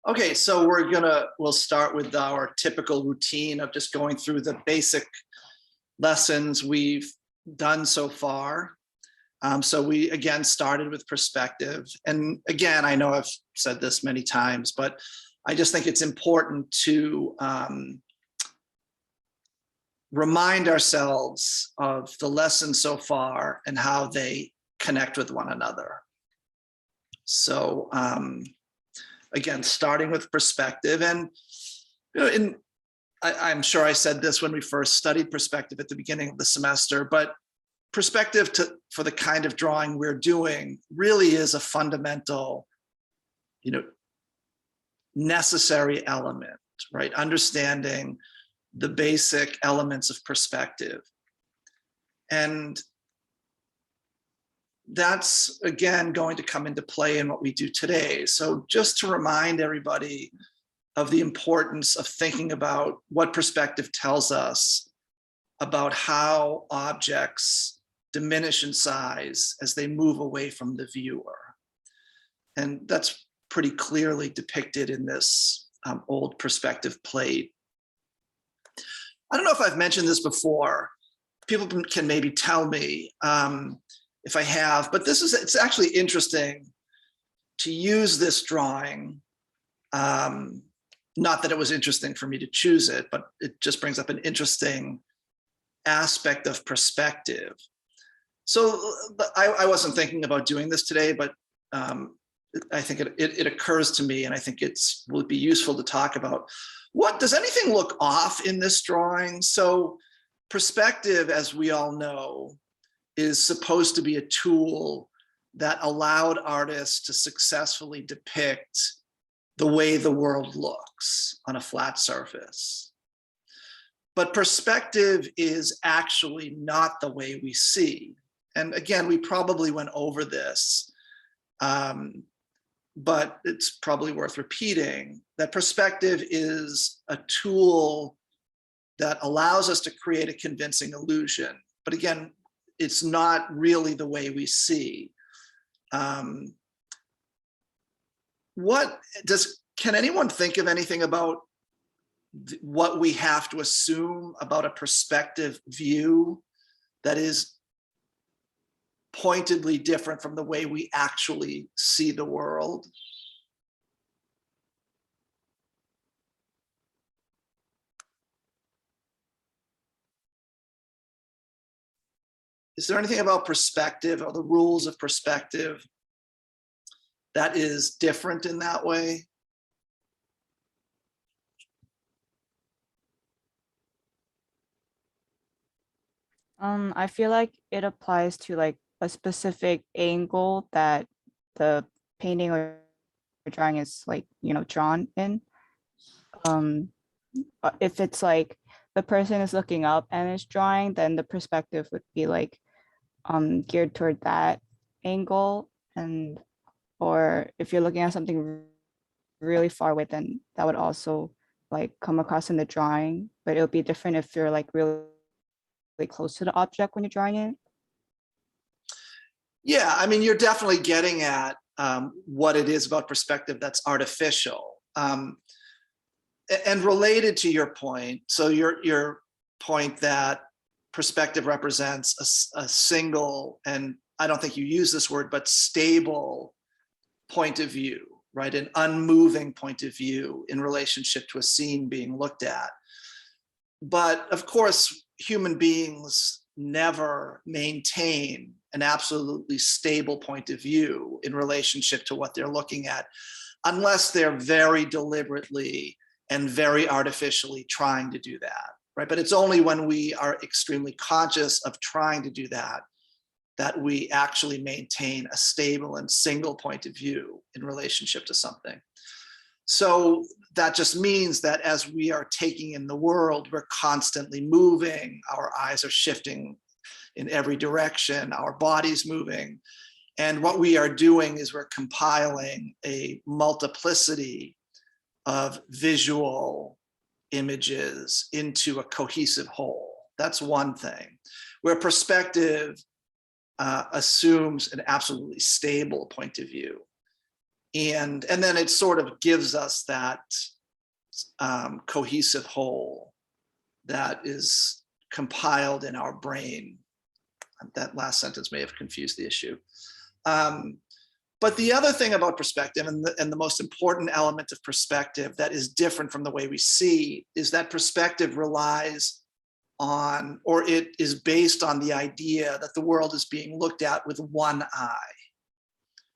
Okay, so we'll start with our typical routine of just going through the basic lessons we've done so far. So we again started with perspective. And again, I know I've said this many times, but I just think it's important to remind ourselves of the lessons so far and how they connect with one another. So again, starting with perspective, and I'm sure I said this when we first studied perspective at the beginning of the semester, but perspective for the kind of drawing we're doing really is a fundamental, necessary element, right? Understanding the basic elements of perspective. And that's, again, going to come into play in what we do today. So just to remind everybody of the importance of thinking about what perspective tells us about how objects diminish in size as they move away from the viewer. And that's pretty clearly depicted in this old perspective plate. I don't know if I've mentioned this before. People can maybe tell me if I have, but it's actually interesting to use this drawing. Not that it was interesting for me to choose it, but it just brings up an interesting aspect of perspective. So I wasn't thinking about doing this today, but I think it occurs to me, and I think will be useful to talk about. Does anything look off in this drawing? So perspective, as we all know, is supposed to be a tool that allowed artists to successfully depict the way the world looks on a flat surface. But perspective is actually not the way we see. And again, we probably went over this, but it's probably worth repeating that perspective is a tool that allows us to create a convincing illusion. But again, it's not really the way we see. Can anyone think of anything about what we have to assume about a perspective view that is pointedly different from the way we actually see the world? Is there anything about perspective or the rules of perspective that is different in that way? I feel like it applies to like a specific angle that the painting or drawing is like, drawn in. If it's like the person is looking up and is drawing, then the perspective would be like geared toward that angle. Or if you're looking at something really far away, then that would also like come across in the drawing, but it would be different if you're like really close to the object when you're drawing it. Yeah, I mean, you're definitely getting at what it is about perspective that's artificial. And related to your point, so your point that perspective represents a single, and I don't think you use this word, but stable point of view, right? An unmoving point of view in relationship to a scene being looked at. But of course, human beings never maintain an absolutely stable point of view in relationship to what they're looking at, unless they're very deliberately and very artificially trying to do that, right? But it's only when we are extremely conscious of trying to do that that we actually maintain a stable and single point of view in relationship to something. So that just means that as we are taking in the world, we're constantly moving, our eyes are shifting in every direction, our body's moving. And what we are doing is we're compiling a multiplicity of visual images into a cohesive whole. That's one thing. Where perspective assumes an absolutely stable point of view. And then it sort of gives us that cohesive whole that is compiled in our brain. That last sentence may have confused the issue. But the other thing about perspective, and the most important element of perspective that is different from the way we see, is that perspective relies on, or it is based on, the idea that the world is being looked at with one eye,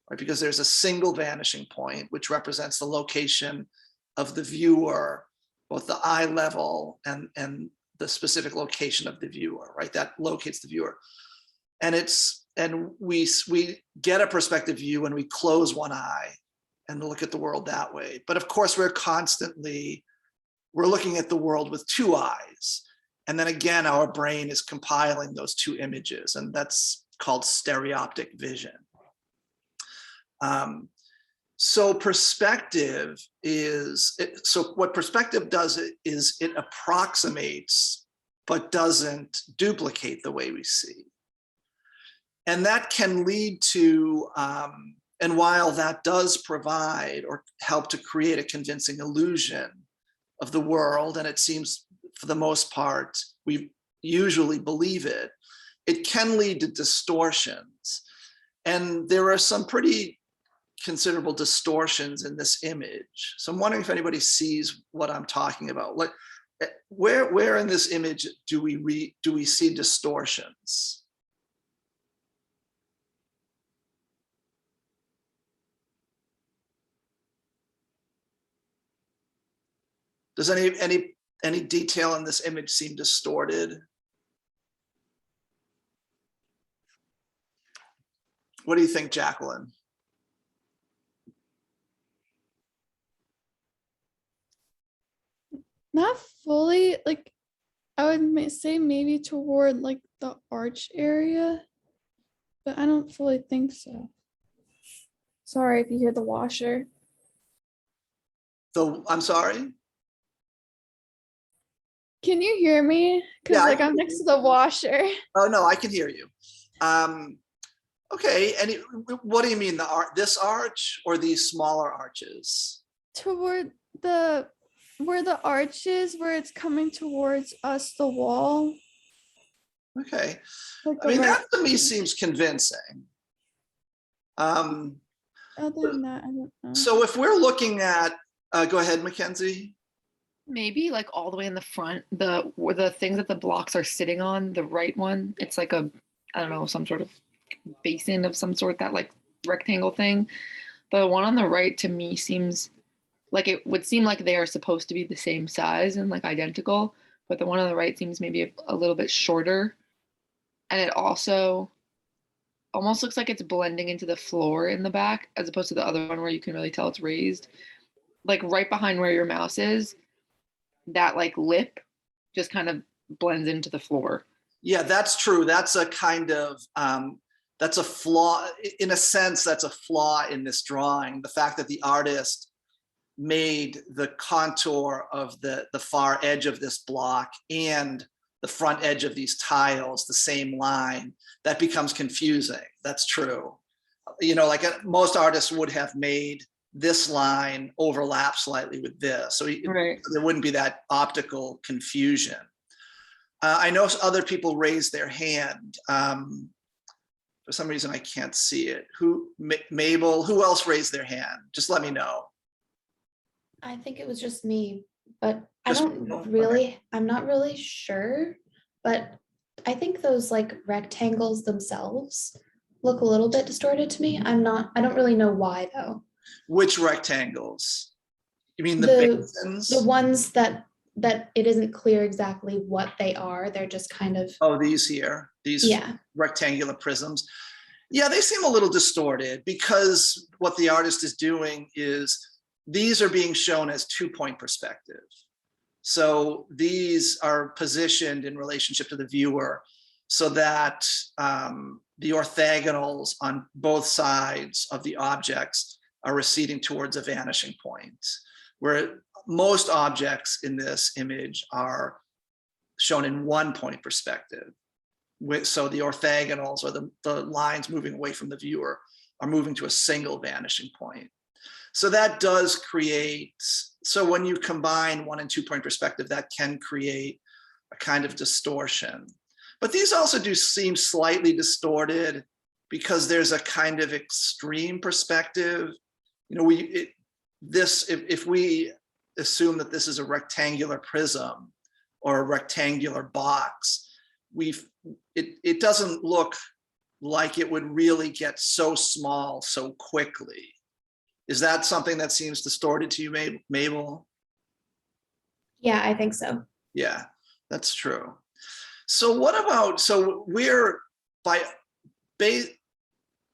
right? Because there's a single vanishing point, which represents the location of the viewer, both the eye level and the specific location of the viewer, right? That locates the viewer. And we get a perspective view when we close one eye and look at the world that way. But of course, we're looking at the world with two eyes. And then again, our brain is compiling those two images, and that's called stereoptic vision. So perspective so what perspective does is it approximates, but doesn't duplicate the way we see. And that can lead to, and while that does provide or help to create a convincing illusion of the world, and it seems for the most part, we usually believe it, it can lead to distortions. And there are some pretty considerable distortions in this image. So I'm wondering if anybody sees what I'm talking about. Like, where in this image do we see distortions? Does any detail in this image seem distorted? What do you think, Jacqueline? Not fully, like I would say maybe toward like the arch area, but I don't fully think so. Sorry if you hear the washer. I'm sorry? Can you hear me? Because Yeah, like I'm next to the washer. Oh, no, I can hear you. Okay, and what do you mean, this arch or these smaller arches? Toward where the arch is, where it's coming towards us, the wall. Okay, Like I mean, right. that to me seems convincing. Other than that, I don't know. So if we're looking at, go ahead, Mackenzie. Maybe like all the way in the front, the things that the blocks are sitting on, the right one, it's like a, I don't know, some sort of basin of some sort, that like rectangle thing. The one on the right to me seems like, it would seem like they are supposed to be the same size and like identical, but the one on the right seems maybe a little bit shorter. And it also almost looks like it's blending into the floor in the back, as opposed to the other one where you can really tell it's raised. Like right behind where your mouse is, that like lip just kind of blends into the floor. Yeah, that's true. That's a kind of, that's a flaw. In a sense, that's a flaw in this drawing. The fact that the artist made the contour of the far edge of this block and the front edge of these tiles the same line, that becomes confusing. That's true. You know, like most artists would have made this line overlap slightly with this, so Right. there wouldn't be that optical confusion. I know other people raised their hand. For some reason, I can't see it. Mabel, who else raised their hand? Just let me know. I think it was just me, but Just- I'm not really sure, but I think those like rectangles themselves look a little bit distorted to me. I don't really know why though. Which rectangles? You mean the basins? The ones that it isn't clear exactly what they are. They're just kind of, Oh, these here, these rectangular prisms. Yeah, they seem a little distorted, because what the artist is doing is these are being shown as 2-point perspective. So these are positioned in relationship to the viewer so that the orthogonals on both sides of the objects are receding towards a vanishing point, where most objects in this image are shown in 1-point perspective. So the orthogonals, or the lines moving away from the viewer, are moving to a single vanishing point. So that does create, so when you combine 1 and 2 point perspective, that can create a kind of distortion. But these also do seem slightly distorted because there's a kind of extreme perspective. You know, if we assume that this is a rectangular prism or a rectangular box, it doesn't look like it would really get so small so quickly. Is that something that seems distorted to you, Mabel? Yeah, I think so. Yeah, that's true. So what about, so we're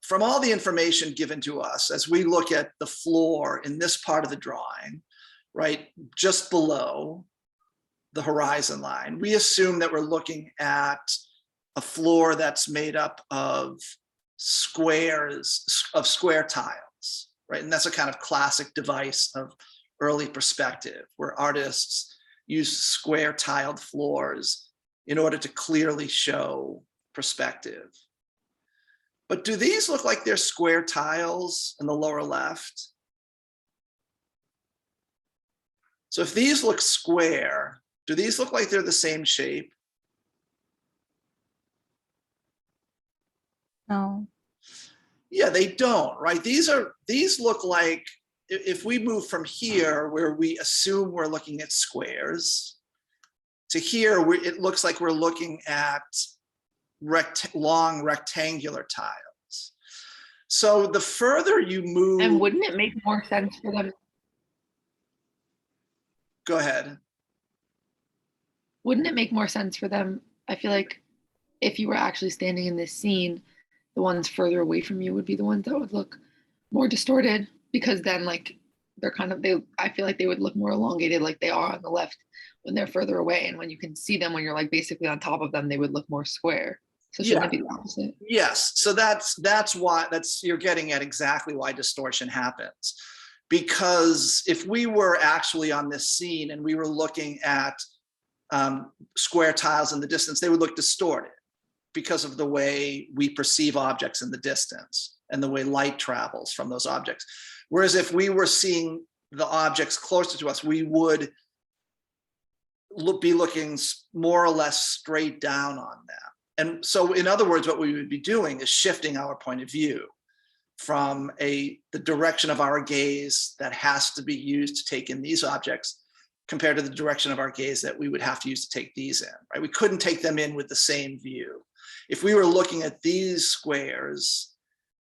from all the information given to us, as we look at the floor in this part of the drawing, right, just below the horizon line, we assume that we're looking at a floor that's made up of squares, of square tiles, right? And that's a kind of classic device of early perspective, where artists use square tiled floors in order to clearly show perspective. But do these look like they're square tiles in the lower left? So if these look square, do these look like they're the same shape? No. Yeah, they don't, right? These look like, if we move from here where we assume we're looking at squares to here, it looks like we're looking at long rectangular tiles. So the further you move. And wouldn't it make more sense for them? Go ahead. Wouldn't it make more sense for them? I feel like if you were actually standing in this scene, the ones further away from you would be the ones that would look more distorted, because then like they're kind of, I feel like they would look more elongated like they are on the left when they're further away. And when you can see them, when you're like basically on top of them, they would look more square. So shouldn't it be the opposite? Yes. So that's why, you're getting at exactly why distortion happens. Because if we were actually on this scene and we were looking at square tiles in the distance, they would look distorted because of the way we perceive objects in the distance and the way light travels from those objects. Whereas if we were seeing the objects closer to us, we would be looking more or less straight down on them. And so in other words, what we would be doing is shifting our point of view from the direction of our gaze that has to be used to take in these objects compared to the direction of our gaze that we would have to use to take these in, right? We couldn't take them in with the same view. If we were looking at these squares,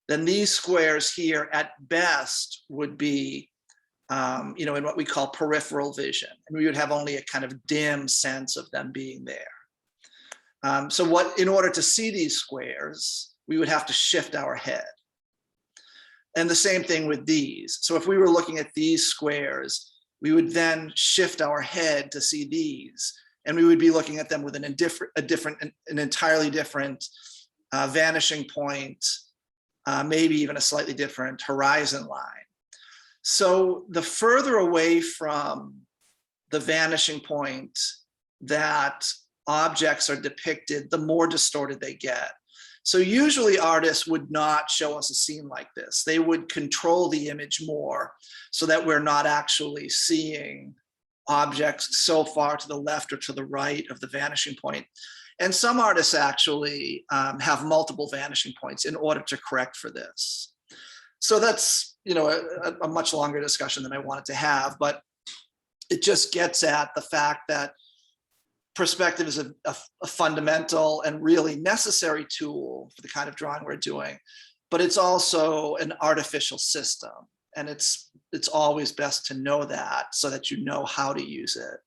then these squares here at best would be, in what we call peripheral vision. And we would have only a kind of dim sense of them being there. In order to see these squares, we would have to shift our head. And the same thing with these. So if we were looking at these squares, we would then shift our head to see these, and we would be looking at them with an entirely different vanishing point, maybe even a slightly different horizon line. So the further away from the vanishing point that objects are depicted, the more distorted they get. So usually artists would not show us a scene like this. They would control the image more so that we're not actually seeing objects so far to the left or to the right of the vanishing point. And some artists actually have multiple vanishing points in order to correct for this. So that's a much longer discussion than I wanted to have, but it just gets at the fact that perspective is a fundamental and really necessary tool for the kind of drawing we're doing, but it's also an artificial system. And it's always best to know that so that you know how to use it.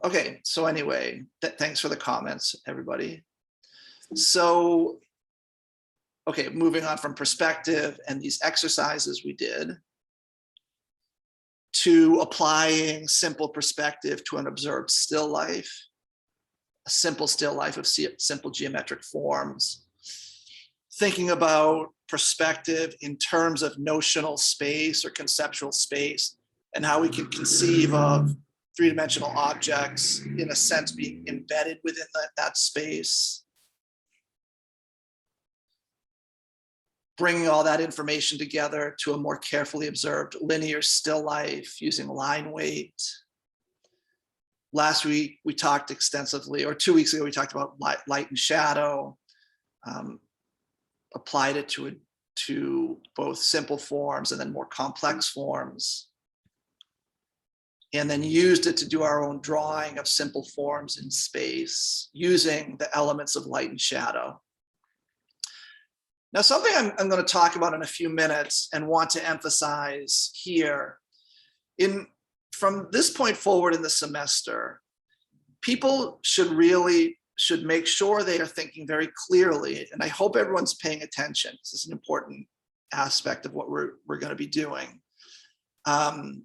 Okay, so anyway, thanks for the comments, everybody. So, okay, moving on from perspective and these exercises we did to applying simple perspective to an observed still life, a simple still life of simple geometric forms, thinking about perspective in terms of notional space or conceptual space, and how we can conceive of three-dimensional objects in a sense being embedded within that space. bringing all that information together to a more carefully observed linear still life using line weight. Last week, we talked extensively, or 2 weeks ago, we talked about light and shadow, applied it to both simple forms and then more complex forms, and then used it to do our own drawing of simple forms in space using the elements of light and shadow. Now, something I'm going to talk about in a few minutes and want to emphasize here, from this point forward in the semester, people should make sure they are thinking very clearly, and I hope everyone's paying attention. This is an important aspect of what we're going to be doing. In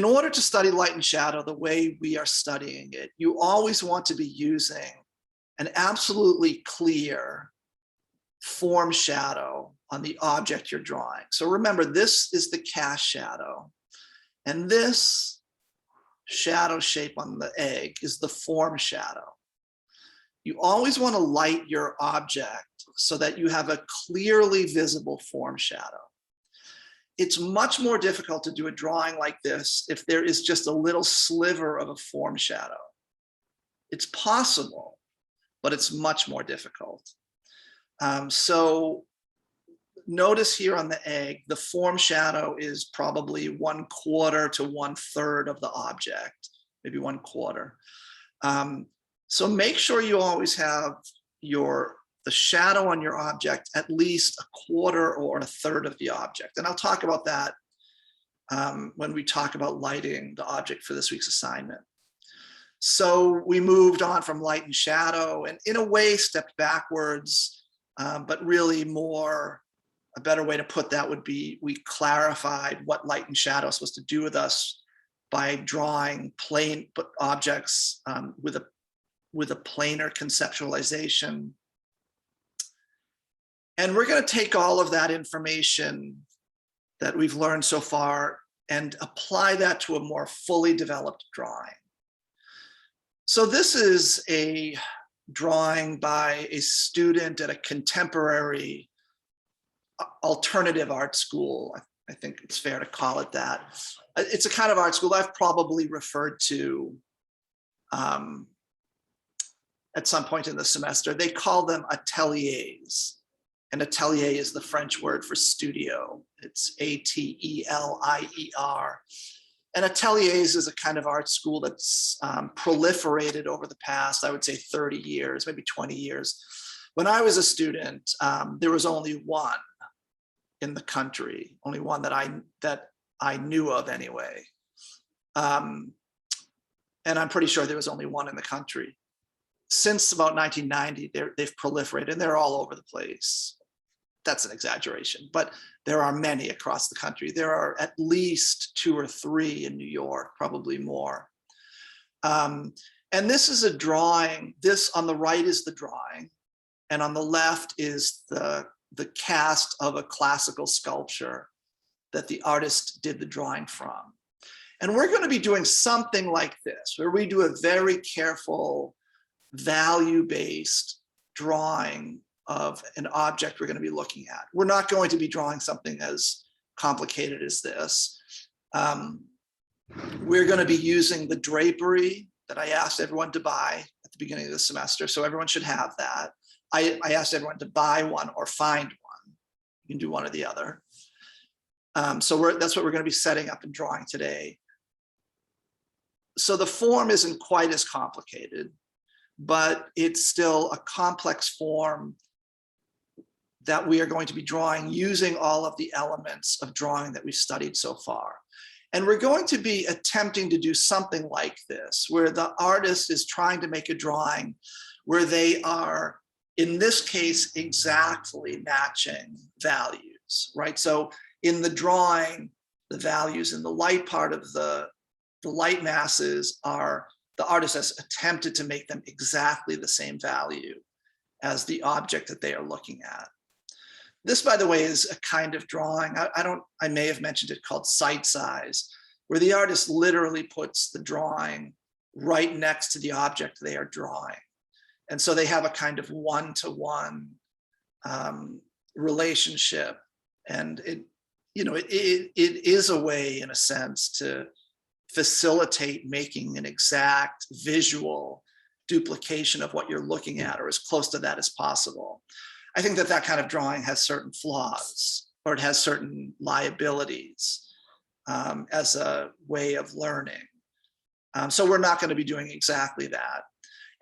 order to study light and shadow the way we are studying it, you always want to be using an absolutely clear form shadow on the object you're drawing. So remember, this is the cast shadow, and this shadow shape on the egg is the form shadow. You always want to light your object so that you have a clearly visible form shadow. It's much more difficult to do a drawing like this if there is just a little sliver of a form shadow. It's possible, but it's much more difficult. So notice here on the egg, the form shadow is probably 1/4 to 1/3 of the object, maybe 1/4. So make sure you always have the shadow on your object at least 1/4 or 1/3 of the object. And I'll talk about that when we talk about lighting the object for this week's assignment. So we moved on from light and shadow and in a way stepped backwards, but really a better way to put that would be we clarified what light and shadow is supposed to do with us by drawing plane objects with a planar conceptualization. And we're going to take all of that information that we've learned so far and apply that to a more fully developed drawing. So this is a drawing by a student at a contemporary alternative art school. I think it's fair to call it that. It's a kind of art school I've probably referred to at some point in the semester. They call them ateliers. And atelier is the French word for studio. It's A-T-E-L-I-E-R. And ateliers is a kind of art school that's proliferated over the past, I would say 30 years, maybe 20 years. When I was a student, there was only one in the country, only one that I knew of anyway. And I'm pretty sure there was only one in the country. Since about 1990, they've proliferated and they're all over the place. That's an exaggeration, but there are many across the country. There are at least 2 or 3 in New York, probably more. And this is a drawing. This on the right is the drawing, and on the left is the cast of a classical sculpture that the artist did the drawing from. And we're going to be doing something like this, where we do a very careful, value-based drawing of an object we're going to be looking at. We're not going to be drawing something as complicated as this. We're going to be using the drapery that I asked everyone to buy at the beginning of the semester, so everyone should have that. I asked everyone to buy one or find one. You can do one or the other. So that's what we're going to be setting up and drawing today. So the form isn't quite as complicated, but it's still a complex form that we are going to be drawing using all of the elements of drawing that we've studied so far. And we're going to be attempting to do something like this, where the artist is trying to make a drawing where they are, in this case, exactly matching values, right? So in the drawing, the values in the light part of the light masses are, the artist has attempted to make them exactly the same value as the object that they are looking at. This, by the way, is a kind of drawing, I may have mentioned it, called sight size, where the artist literally puts the drawing right next to the object they are drawing. And so they have a kind of 1-to-1 relationship. And it is a way, in a sense, to facilitate making an exact visual duplication of what you're looking at, or as close to that as possible. I think that that kind of drawing has certain flaws, or it has certain liabilities as a way of learning. So we're not going to be doing exactly that.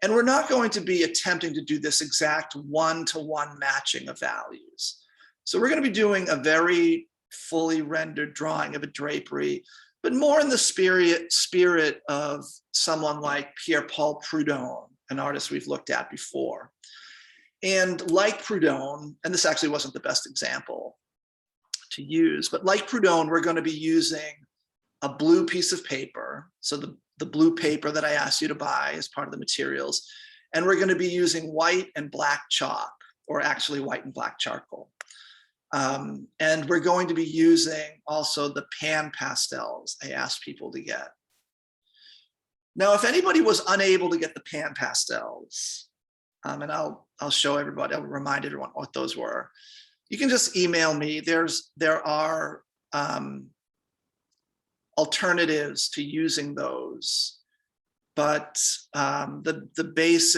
And we're not going to be attempting to do this exact one-to-one matching of values. So we're going to be doing a very fully rendered drawing of a drapery, but more in the spirit of someone like Pierre-Paul Prud'homme, an artist we've looked at before. And like Prud'homme, and this actually wasn't the best example to use, but like Prud'homme, we're going to be using a blue piece of paper. So the blue paper that I asked you to buy as part of the materials. And we're going to be using white and black chalk, or actually white and black charcoal. And we're going to be using also the pan pastels I asked people to get. Now, if anybody was unable to get the pan pastels, and I'll show everybody, I'll remind everyone what those were. You can just email me. There are alternatives to using those, but the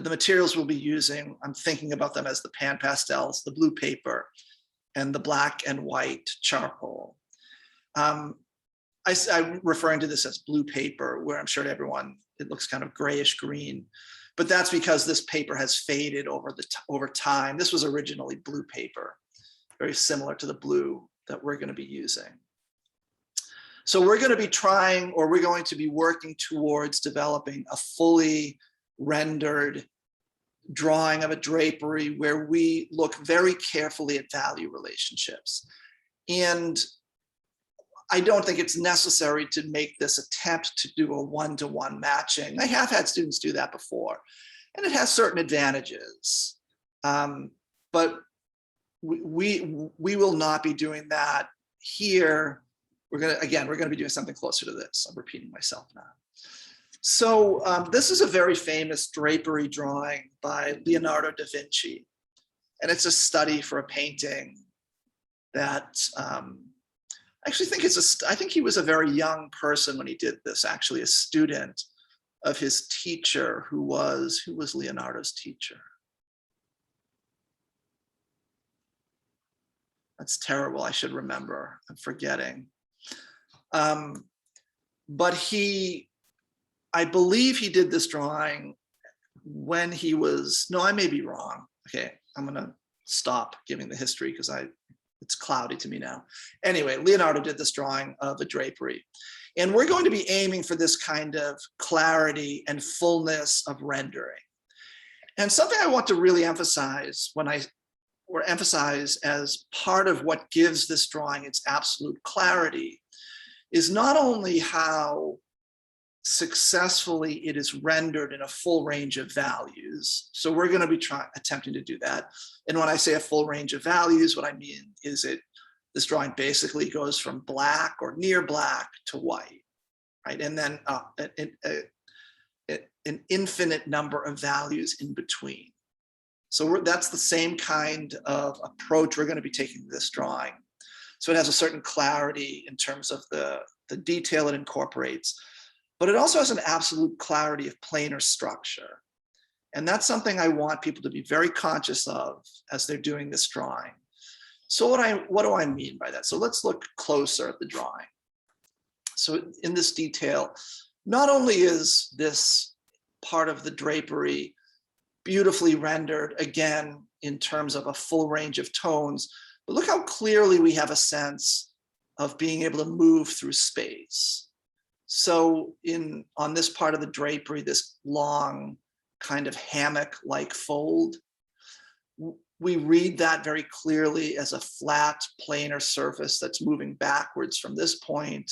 materials we'll be using, I'm thinking about them as the pan pastels, the blue paper, and the black and white charcoal. I'm referring to this as blue paper, where I'm sure to everyone it looks kind of grayish green, but that's because this paper has faded over time. This was originally blue paper, very similar to the blue that we're going to be using. So we're going to be trying, or we're going to be working towards developing a fully rendered drawing of a drapery where we look very carefully at value relationships. And I don't think it's necessary to make this attempt to do a one-to-one matching. I have had students do that before, and it has certain advantages. But we will not be doing that here. We're going to be doing something closer to this. I'm repeating myself now. So this is a very famous drapery drawing by Leonardo da Vinci. And it's a study for a painting that I actually think I think he was a very young person when he did this, actually a student of his teacher, who was Leonardo's teacher. That's terrible. I should remember. I'm forgetting. But I believe he did this drawing when he was, no, I may be wrong. Okay, I'm gonna stop giving the history because it's cloudy to me now. Anyway, Leonardo did this drawing of a drapery. And we're going to be aiming for this kind of clarity and fullness of rendering. And something I want to really emphasize emphasize as part of what gives this drawing its absolute clarity is not only how successfully it is rendered in a full range of values. So we're going to be attempting to do that. And when I say a full range of values, what I mean is this drawing basically goes from black or near black to white, right? And then an infinite number of values in between. So that's the same kind of approach we're going to be taking to this drawing. So it has a certain clarity in terms of the detail it incorporates, but it also has an absolute clarity of planar structure. And that's something I want people to be very conscious of as they're doing this drawing. So what do I mean by that? So let's look closer at the drawing. So in this detail, not only is this part of the drapery beautifully rendered, again, in terms of a full range of tones, but look how clearly we have a sense of being able to move through space. So on this part of the drapery, this long kind of hammock-like fold, we read that very clearly as a flat planar surface that's moving backwards from this point,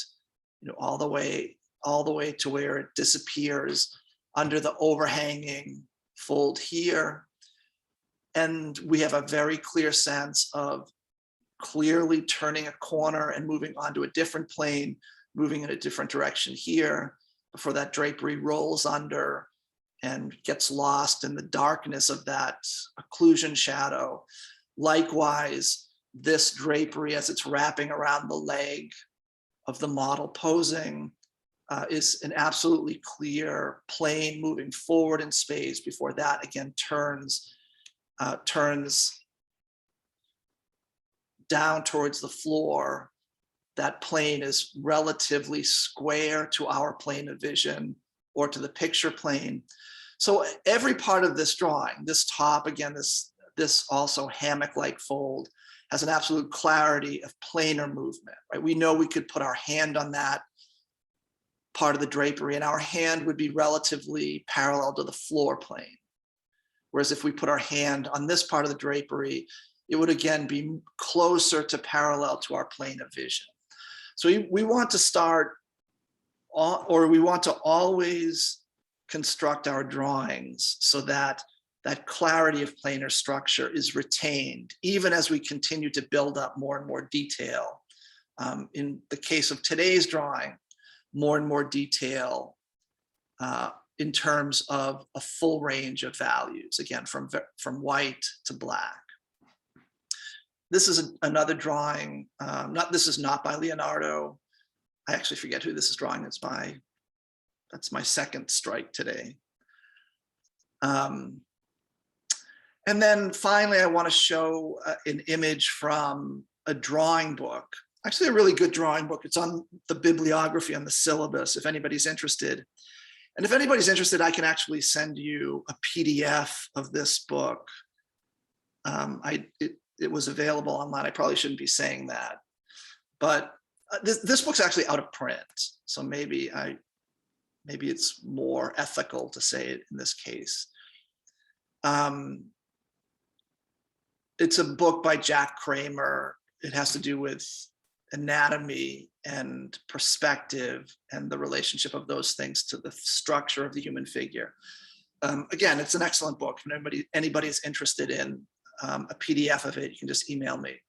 all the way to where it disappears under the overhanging fold here. And we have a very clear sense of clearly turning a corner and moving onto a different plane, moving in a different direction here before that drapery rolls under and gets lost in the darkness of that occlusion shadow. Likewise, this drapery, as it's wrapping around the leg of the model posing, is an absolutely clear plane moving forward in space before that again turns down towards the floor. That plane is relatively square to our plane of vision or to the picture plane. So every part of this drawing, this top, again, this also hammock-like fold, has an absolute clarity of planar movement, right? We know we could put our hand on that part of the drapery and our hand would be relatively parallel to the floor plane. Whereas if we put our hand on this part of the drapery, it would again be closer to parallel to our plane of vision. So we want to start, or we want to always construct our drawings so that that clarity of planar structure is retained, even as we continue to build up more and more detail. In the case of today's drawing, more and more detail in terms of a full range of values, again, from white to black. This is another drawing, this is not by Leonardo. I actually forget who this is drawing, it's by, that's my second strike today. And then finally, I want to show an image from a drawing book, actually a really good drawing book. It's on the bibliography on the syllabus, if anybody's interested. And if anybody's interested, I can actually send you a PDF of this book. It was available online. I probably shouldn't be saying that, but this book's actually out of print. So maybe it's more ethical to say it in this case. It's a book by Jack Kramer. It has to do with anatomy and perspective and the relationship of those things to the structure of the human figure. Again, it's an excellent book. If anybody is interested in a PDF of it, you can just email me.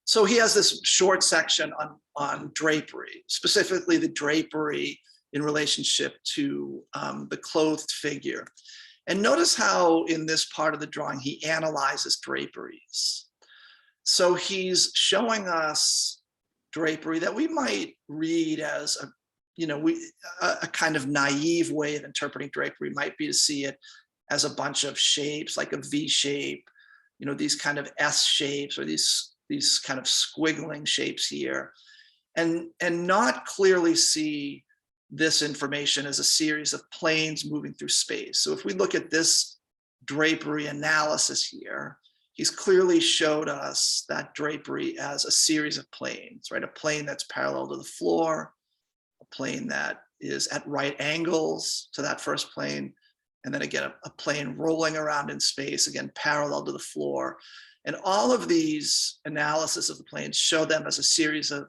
So he has this short section on drapery, specifically the drapery in relationship to the clothed figure. And notice how in this part of the drawing, he analyzes draperies. So he's showing us drapery that we might read as a kind of naive way of interpreting drapery might be to see it as a bunch of shapes, like a V shape, these kind of S shapes or these kind of squiggling shapes here, and not clearly see this information as a series of planes moving through space. So if we look at this drapery analysis here, he's clearly showed us that drapery as a series of planes, right? A plane that's parallel to the floor, a plane that is at right angles to that first plane, and then again, a plane rolling around in space, again, parallel to the floor. And all of these analysis of the planes show them as a series of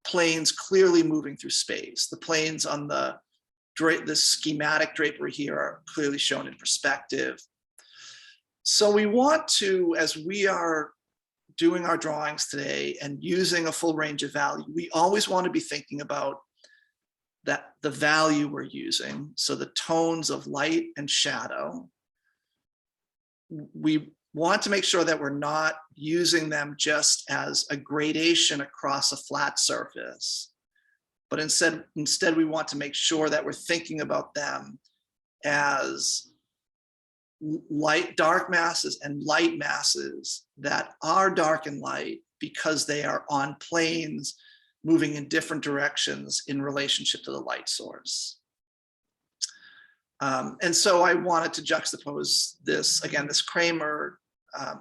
planes clearly moving through space. The planes on the schematic drapery here are clearly shown in perspective. So we want to, as we are doing our drawings today and using a full range of value, we always want to be thinking about that the value we're using. So the tones of light and shadow, we want to make sure that we're not using them just as a gradation across a flat surface, but instead we want to make sure that we're thinking about them as dark masses and light masses that are dark and light because they are on planes moving in different directions in relationship to the light source. And so I wanted to juxtapose this, again, this Kramer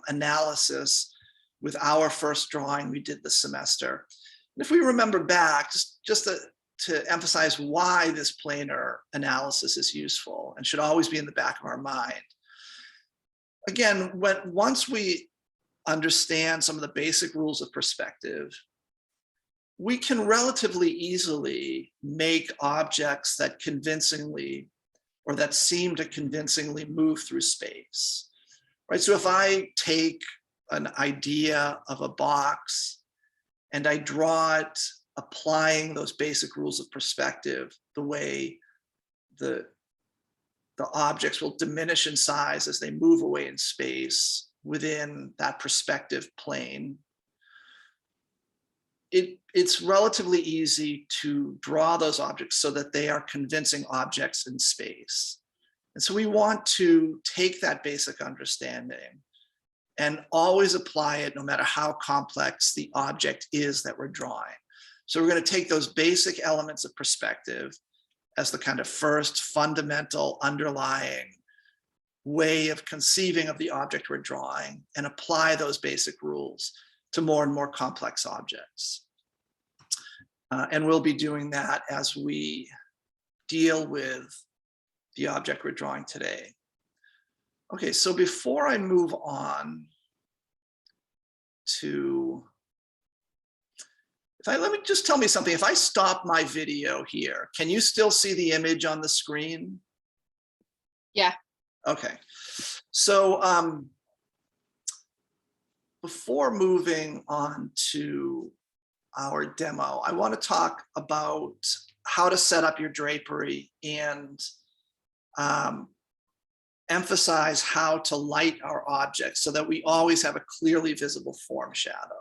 analysis with our first drawing we did this semester. And if we remember back, just to emphasize why this planar analysis is useful and should always be in the back of our mind. Again, once we understand some of the basic rules of perspective, we can relatively easily make objects that convincingly, or that seem to convincingly move through space, right? So if I take an idea of a box and I draw it applying those basic rules of perspective, the way the the objects will diminish in size as they move away in space within that perspective plane. It's relatively easy to draw those objects so that they are convincing objects in space. And so we want to take that basic understanding and always apply it no matter how complex the object is that we're drawing. So we're going to take those basic elements of perspective as the kind of first fundamental underlying way of conceiving of the object we're drawing and apply those basic rules to more and more complex objects. And we'll be doing that as we deal with the object we're drawing today. Okay, so before I move on to, let me just tell me something. If I stop my video here, can you still see the image on the screen? Yeah. Okay, so before moving on to our demo, I want to talk about how to set up your drapery and emphasize how to light our objects so that we always have a clearly visible form shadow.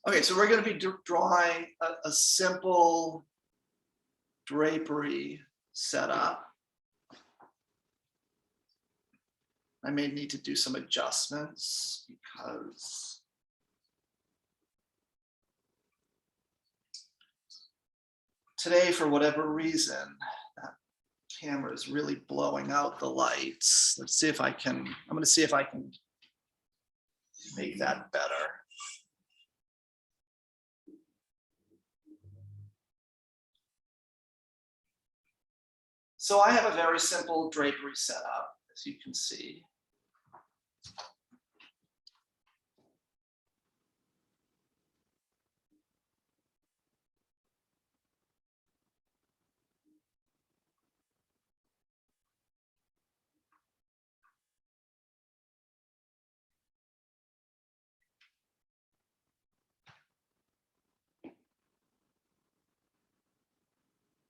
Okay, so we're going to be drawing a simple drapery setup. I may need to do some adjustments because today, for whatever reason, that camera is really blowing out the lights. Let's see if I can, I'm going to see if I can make that better. So I have a very simple drapery setup, as you can see.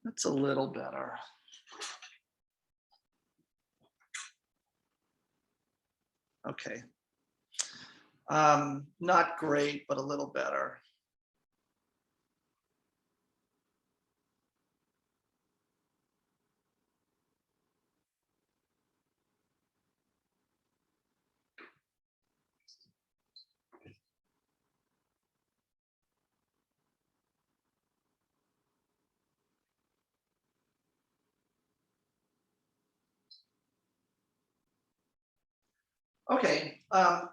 That's a little better. Okay. Not great, but a little better. Okay, I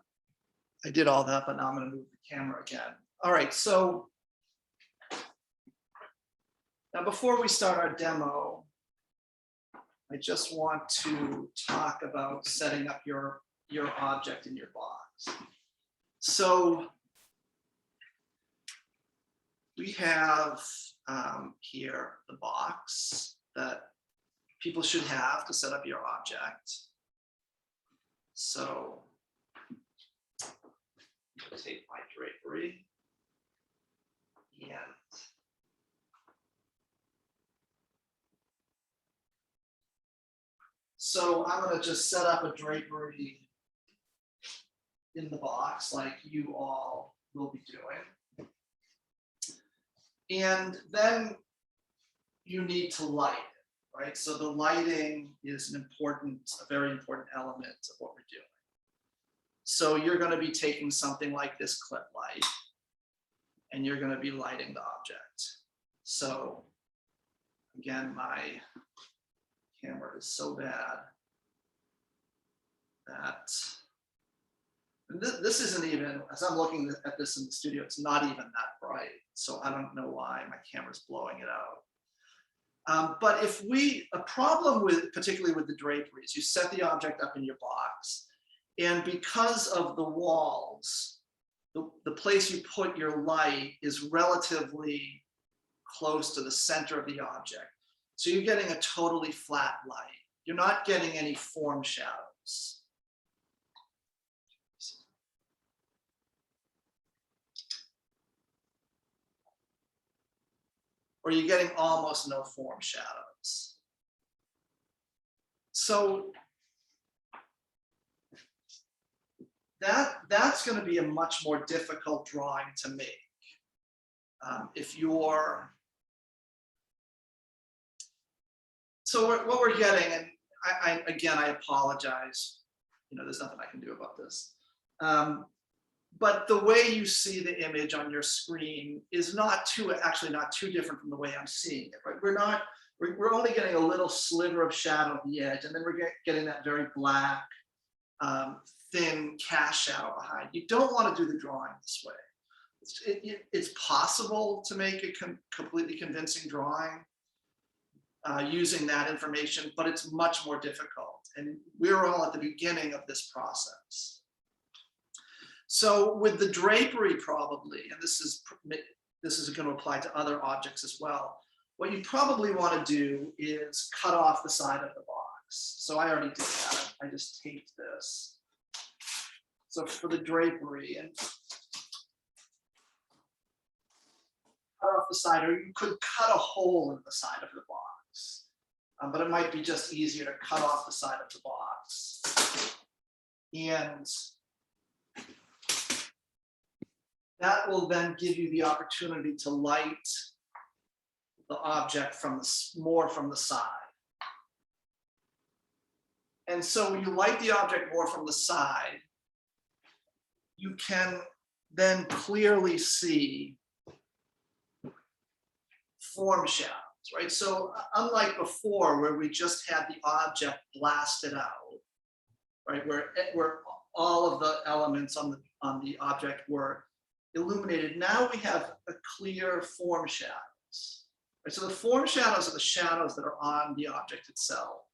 did all that, but now I'm going to move the camera again. All right, so now before we start our demo, I just want to talk about setting up your object in your box. So we have here the box that people should have to set up your object. So I'll take my drapery and so I'm going to just set up a drapery in the box like you all will be doing. And then you need to light it, right? So the lighting is a very important element of what we're doing. So you're going to be taking something like this clip light and you're going to be lighting the object. So again, my camera is so bad that this isn't even, as I'm looking at this in the studio, it's not even that bright. So I don't know why my camera's blowing it out. But a problem with, particularly with the drapery, is you set the object up in your box, and because of the walls, the place you put your light is relatively close to the center of the object. So you're getting a totally flat light. You're not getting any form shadows. Or you're getting almost no form shadows. So that's going to be a much more difficult drawing to make. If you're, so what we're getting, and I apologize, there's nothing I can do about this. But the way you see the image on your screen is actually not too different from the way I'm seeing it, right? We're only getting a little sliver of shadow at the edge, and then we're getting that very black, thin cast shadow behind. You don't want to do the drawing this way. It's possible to make a completely convincing drawing using that information, but it's much more difficult. And we're all at the beginning of this process. So with the drapery, probably, and this is going to apply to other objects as well, what you probably want to do is cut off the side of the box. So I already did that. I just taped this. So for the drapery, and cut off the side, or you could cut a hole in the side of the box, but it might be just easier to cut off the side of the box. And that will then give you the opportunity to light the object more from the side. And so when you light the object more from the side, you can then clearly see form shadows, right? So unlike before, where we just had the object blasted out, right, where all of the elements on the object were illuminated, now we have a clear form shadows. Right? So the form shadows are the shadows that are on the object itself,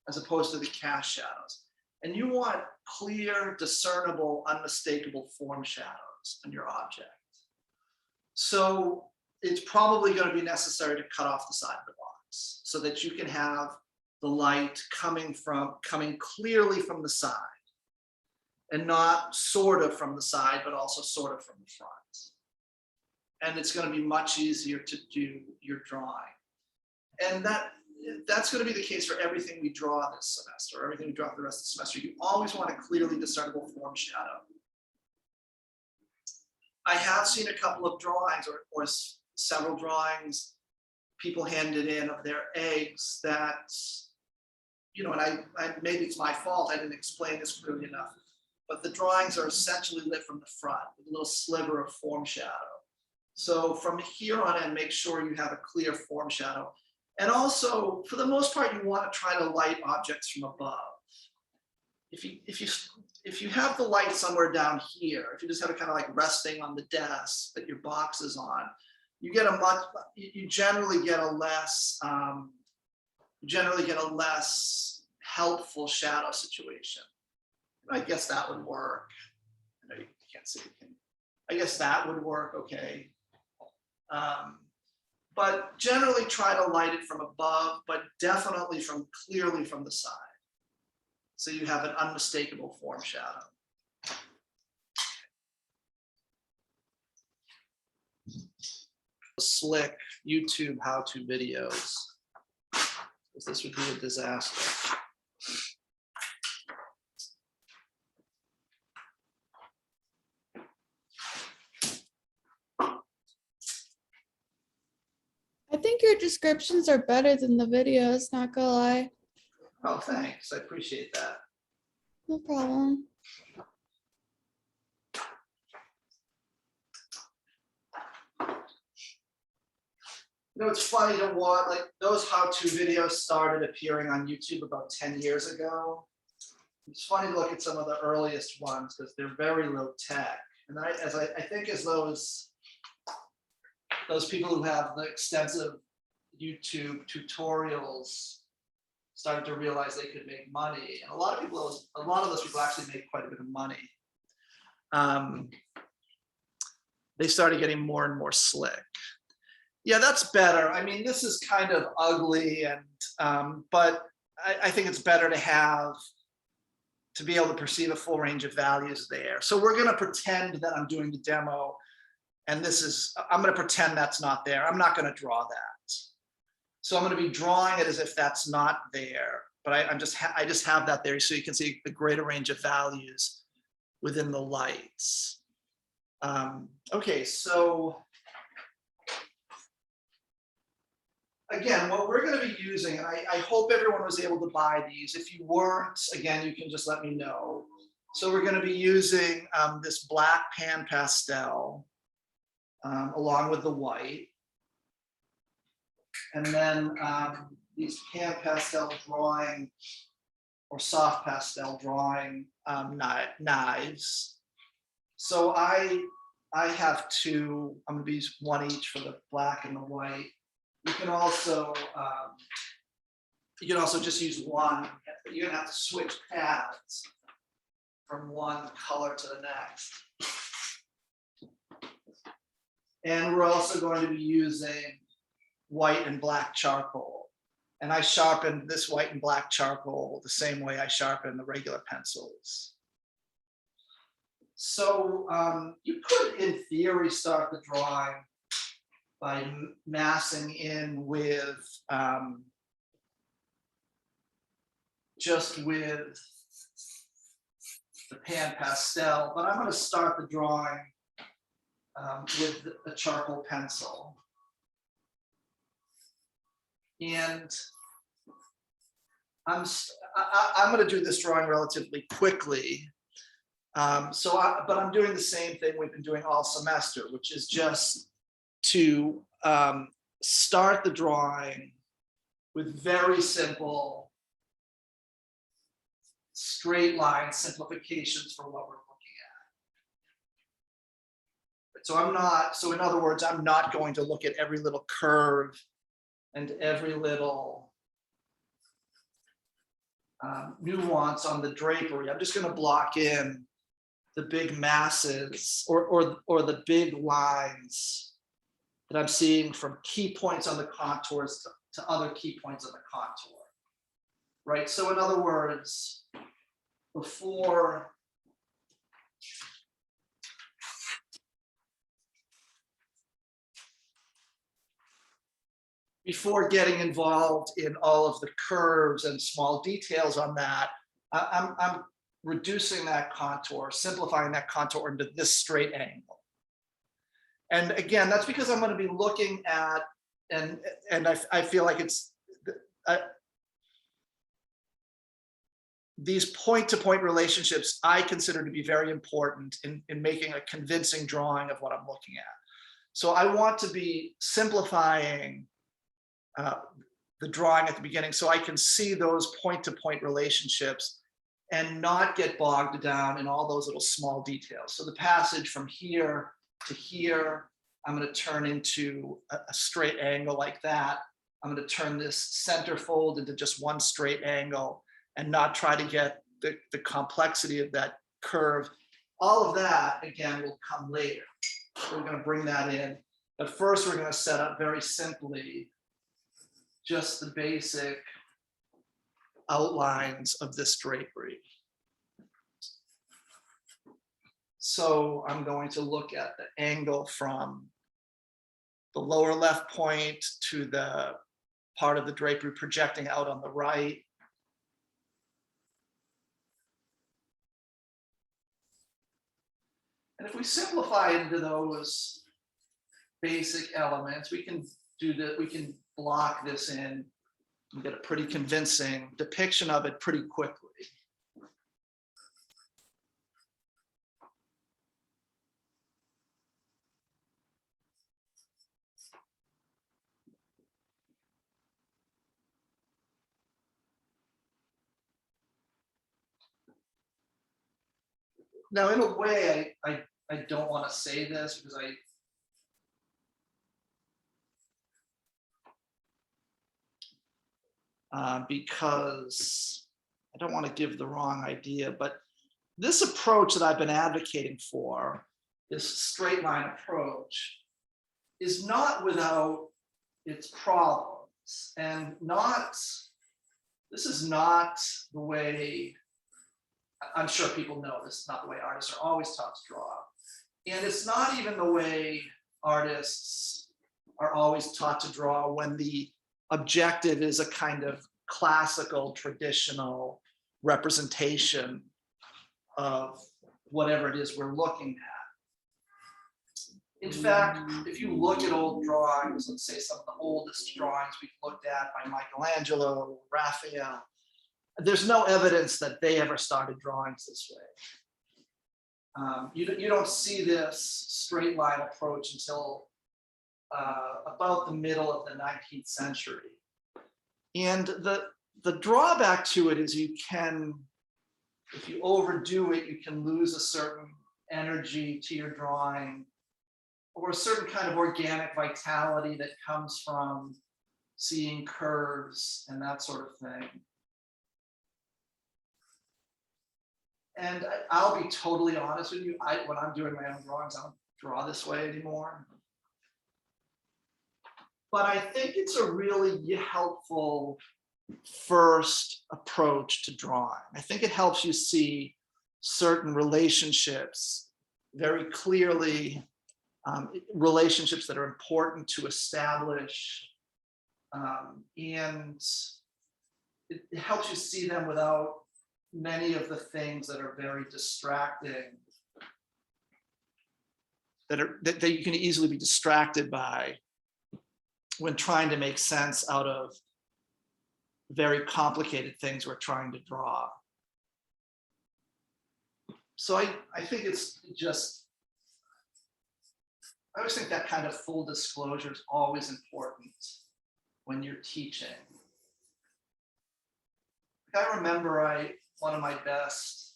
as opposed to the cast shadows. And you want clear, discernible, unmistakable form shadows on your object. So it's probably going to be necessary to cut off the side of the box so that you can have the light coming clearly from the side, and not sort of from the side, but also sort of from the front. And it's going to be much easier to do your drawing. And that's going to be the case for everything we draw this semester, or everything we draw for the rest of the semester. You always want a clearly discernible form shadow. I have seen a couple of drawings, or several drawings people handed in of their eggs that, and I maybe it's my fault, I didn't explain this clearly enough, but the drawings are essentially lit from the front with a little sliver of form shadow. So from here on in, make sure you have a clear form shadow. And also, for the most part, you want to try to light objects from above. If you have the light somewhere down here, if you just have it kind of like resting on the desk that your box is on, you generally get a less helpful shadow situation. I guess that would work. I know you can't see it. I guess that would work okay. But generally try to light it from above, but definitely clearly from the side. So you have an unmistakable form shadow. Slick YouTube how-to videos, because this would be a disaster. I think your descriptions are better than the videos, not gonna lie. Oh, thanks. I appreciate that. No problem. It's funny to watch, like those how-to videos started appearing on YouTube about 10 years ago. It's funny to look at some of the earliest ones because they're very low tech. And I think as those people who have the extensive YouTube tutorials started to realize they could make money. And a lot of those people actually make quite a bit of money. they started getting more and more slick. Yeah, that's better. I mean, this is kind of ugly, and but I think it's better to be able to perceive a full range of values there. So we're going to pretend that I'm doing the demo, and I'm going to pretend that's not there. I'm not going to draw that. So I'm going to be drawing it as if that's not there, but I just have that there so you can see the greater range of values within the lights. Okay, so again, what we're going to be using, and I hope everyone was able to buy these. If you weren't, again, you can just let me know. So we're going to be using this black pan pastel along with the white. And then these pan pastel drawing or soft pastel drawing knives. So I have two, I'm going to use one each for the black and the white. You can also just use one. You're gonna have to switch pads from one color to the next. And we're also going to be using white and black charcoal. And I sharpened this white and black charcoal the same way I sharpen the regular pencils. So you could, in theory, start the drawing by massing in with just with the pan pastel, but I'm going to start the drawing with a charcoal pencil. And I'm going to do this drawing relatively quickly. But I'm doing the same thing we've been doing all semester, which is just to start the drawing with very simple straight line simplifications for what we're looking at. So in other words, I'm not going to look at every little curve and every little nuance on the drapery. I'm just going to block in the big masses or the big lines that I'm seeing from key points on the contours to other key points on the contour, right? So in other words, before getting involved in all of the curves and small details on that, I'm reducing that contour, simplifying that contour into this straight angle. And again, that's because I'm going to be looking at, and I feel like it's these point-to-point relationships I consider to be very important in making a convincing drawing of what I'm looking at. So I want to be simplifying the drawing at the beginning so I can see those point-to-point relationships and not get bogged down in all those little small details. So the passage from here to here, I'm going to turn into a straight angle like that. I'm going to turn this center fold into just one straight angle and not try to get the complexity of that curve. All of that, again, will come later. So we're going to bring that in. But first, we're going to set up very simply just the basic outlines of this drapery. So I'm going to look at the angle from the lower left point to the part of the drapery projecting out on the right. And if we simplify into those basic elements, we can do that. We can block this in and get a pretty convincing depiction of it pretty quickly. Now, in a way, I don't want to say this because I don't want to give the wrong idea, but this approach that I've been advocating for this straight line approach is not without its problems, and this is not the way, I'm sure people know this is not the way artists are always taught to draw. And it's not even the way artists are always taught to draw when the objective is a kind of classical, traditional representation of whatever it is we're looking at. In fact, if you look at old drawings, let's say some of the oldest drawings we've looked at by Michelangelo, Raphael, there's no evidence that they ever started drawings this way. You don't see this straight line approach until about the middle of the 19th century. And the drawback to it is you can, if you overdo it, you can lose a certain energy to your drawing, or a certain kind of organic vitality that comes from seeing curves and that sort of thing. And I'll be totally honest with you, when I'm doing my own drawings, I don't draw this way anymore. But I think it's a really helpful first approach to drawing. I think it helps you see certain relationships very clearly, relationships that are important to establish, and it helps you see them without many of the things that are very distracting, that you can easily be distracted by when trying to make sense out of very complicated things we're trying to draw. So I think it's just, I always think that kind of full disclosure is always important when you're teaching. I remember one of my best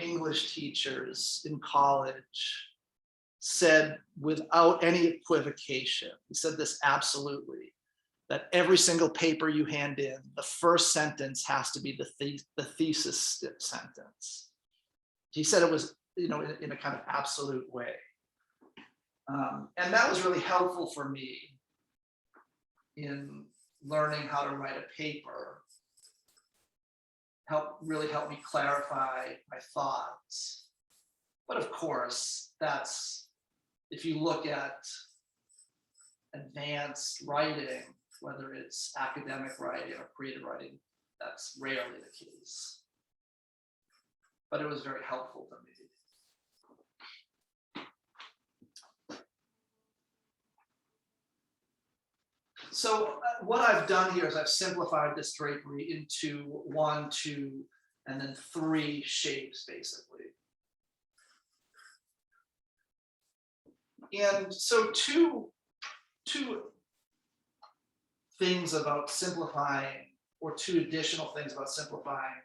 English teachers in college said without any equivocation, he said this absolutely, that every single paper you hand in, the first sentence has to be the thesis sentence. He said it was, in a kind of absolute way. And that was really helpful for me in learning how to write a paper. Really helped me clarify my thoughts. But of course, that's, if you look at advanced writing, whether it's academic writing or creative writing, that's rarely the case. But it was very helpful to me. So what I've done here is I've simplified this drapery into 1, 2, and then 3 shapes, basically. And so two things about simplifying, or 2 additional things about simplifying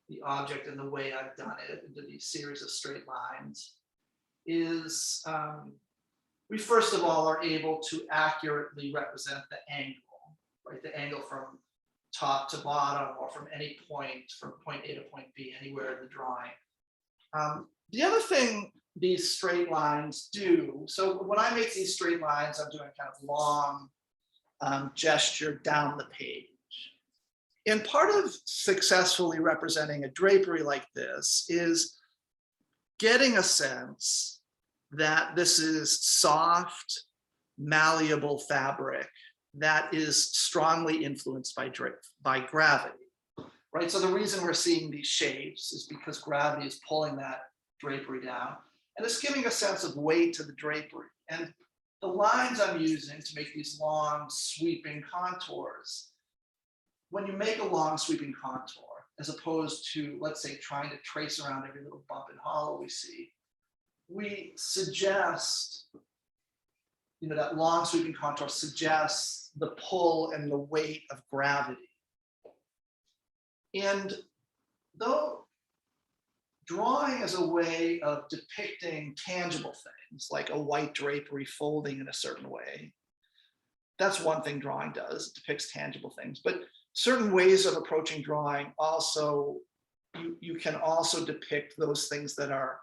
the object and the way I've done it into these series of straight lines is we first of all are able to accurately represent the angle, right? The angle from top to bottom, or from any point, from point A to point B, anywhere in the drawing. The other thing these straight lines do, so when I make these straight lines, I'm doing kind of long gesture down the page. And part of successfully representing a drapery like this is getting a sense that this is soft, malleable fabric that is strongly influenced by gravity, right? So the reason we're seeing these shapes is because gravity is pulling that drapery down, and it's giving a sense of weight to the drapery. And the lines I'm using to make these long sweeping contours, when you make a long sweeping contour, as opposed to, let's say, trying to trace around every little bump and hollow we see, we suggest, that long sweeping contour suggests the pull and the weight of gravity. And though drawing is a way of depicting tangible things, like a white drapery folding in a certain way, that's one thing drawing does, it depicts tangible things. But certain ways of approaching drawing also, you can also depict those things that are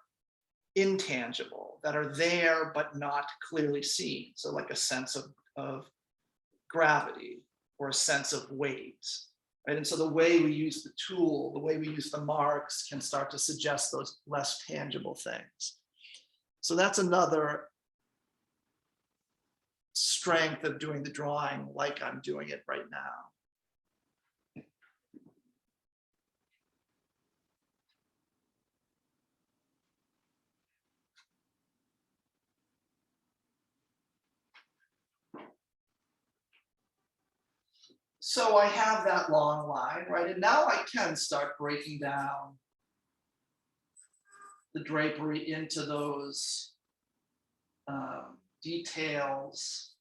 intangible, that are there but not clearly seen. So like a sense of gravity or a sense of weight, right? And so the way we use the tool, the way we use the marks can start to suggest those less tangible things. So that's another strength of doing the drawing like I'm doing it right now. So I have that long line, right? And now I can start breaking down the drapery into those details.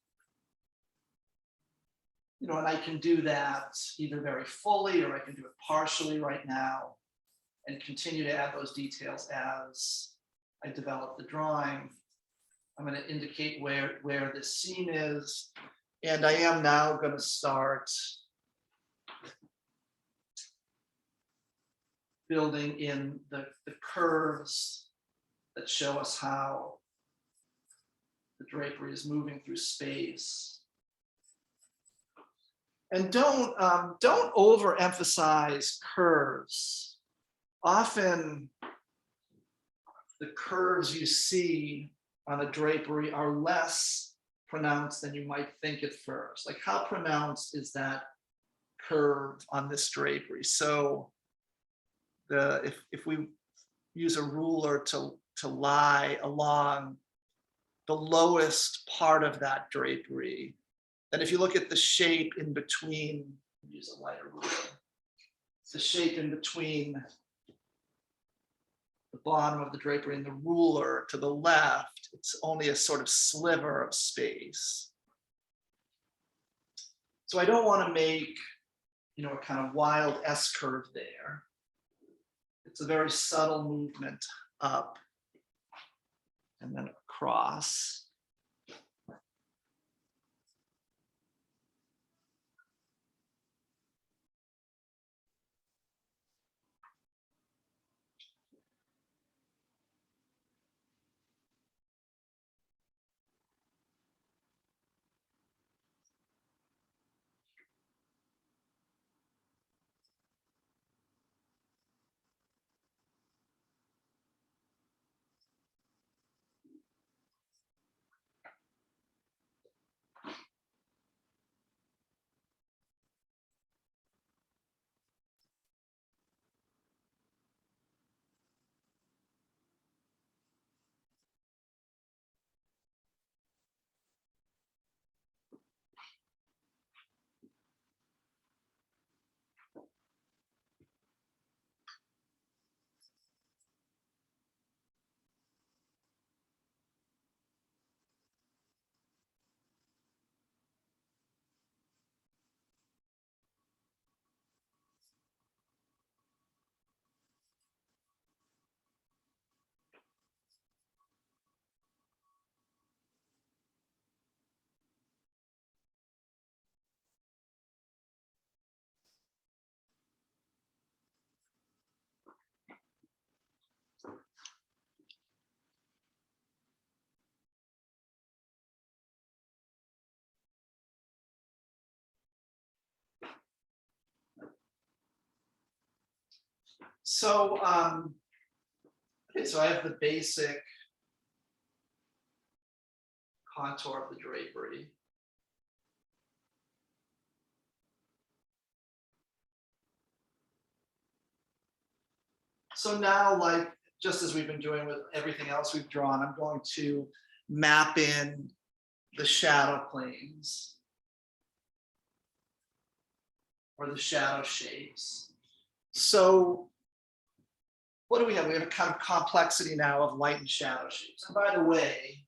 You know, and I can do that either very fully or I can do it partially right now and continue to add those details as I develop the drawing. I'm going to indicate where this seam is. And I am now going to start building in the curves that show us how the drapery is moving through space. And don't overemphasize curves. Often the curves you see on a drapery are less pronounced than you might think at first. Like, how pronounced is that curve on this drapery? So if we use a ruler to lie along the lowest part of that drapery, then if you look at the shape in between, use a lighter ruler, the shape in between the bottom of the drapery and the ruler to the left, it's only a sort of sliver of space. So I don't want to make, you know, a kind of wild S curve there. It's a very subtle movement up and then across. So, okay, so I have the basic contour of the drapery. So now, like, just as we've been doing with everything else we've drawn, I'm going to map in the shadow planes or the shadow shapes. So what do we have? We have a kind of complexity now of light and shadow shapes. And by the way,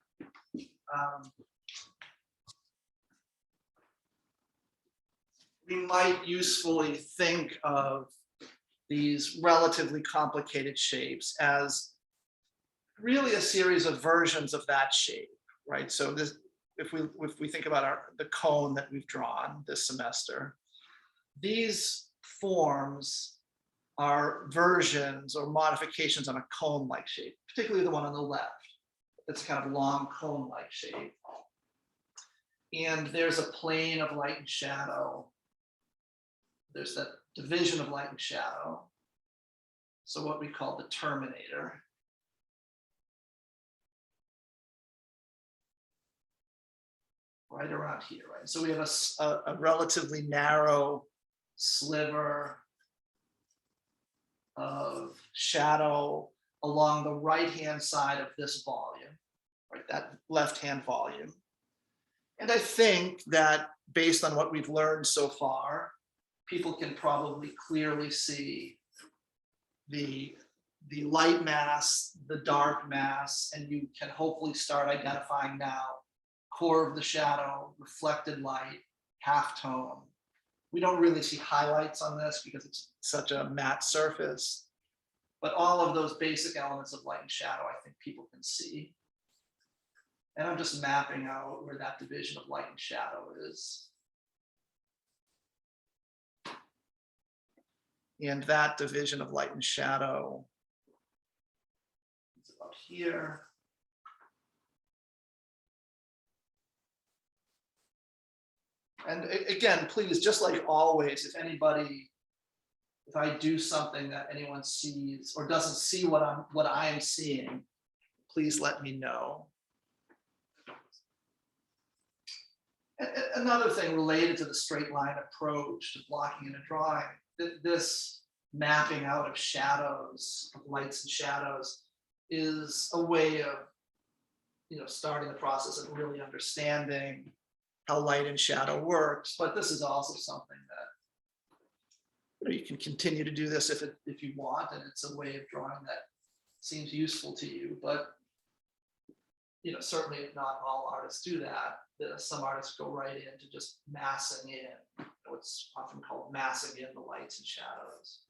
we might usefully think of these relatively complicated shapes as really a series of versions of that shape, right? So this, if we think about the cone that we've drawn this semester, these forms are versions or modifications on a cone-like shape, particularly the one on the left. It's kind of long cone-like shape. And there's a plane of light and shadow. There's that division of light and shadow. So what we call the terminator. Right around here, right? So we have a relatively narrow sliver of shadow along the right-hand side of this volume, right? That left-hand volume. And I think that based on what we've learned so far, people can probably clearly see the light mass, the dark mass, and you can hopefully start identifying now core of the shadow, reflected light, halftone. We don't really see highlights on this because it's such a matte surface, but all of those basic elements of light and shadow, I think people can see. And I'm just mapping out where that division of light and shadow is. And that division of light and shadow is about here. And again, please, just like always, if I do something that anyone sees or doesn't see what I am seeing, please let me know. Another thing related to the straight line approach to blocking in a drawing, this mapping out of shadows, of lights and shadows, is a way of, starting the process of really understanding how light and shadow works. But this is also something that you can continue to do this if you want, and it's a way of drawing that seems useful to you. But certainly not all artists do that. Some artists go right into just massing in what's often called massing in the lights and shadows.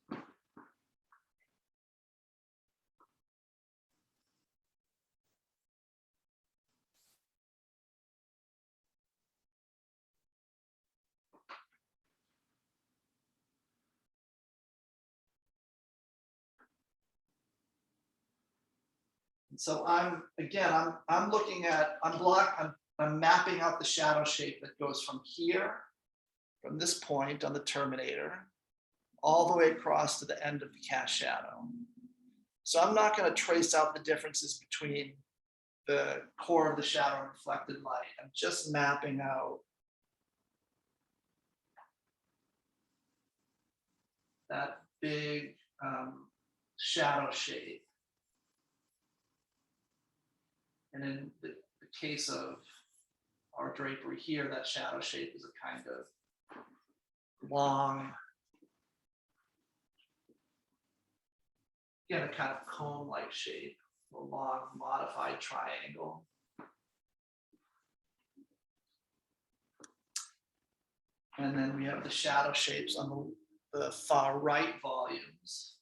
And so I'm looking at, I'm mapping out the shadow shape that goes from here, from this point on the terminator, all the way across to the end of the cast shadow. So I'm not going to trace out the differences between the core of the shadow and reflected light. I'm just mapping out that big shadow shape. And in the case of our drapery here, that shadow shape is a kind of long, again, a kind of cone-like shape, a long modified triangle. And then we have the shadow shapes on the far right volumes.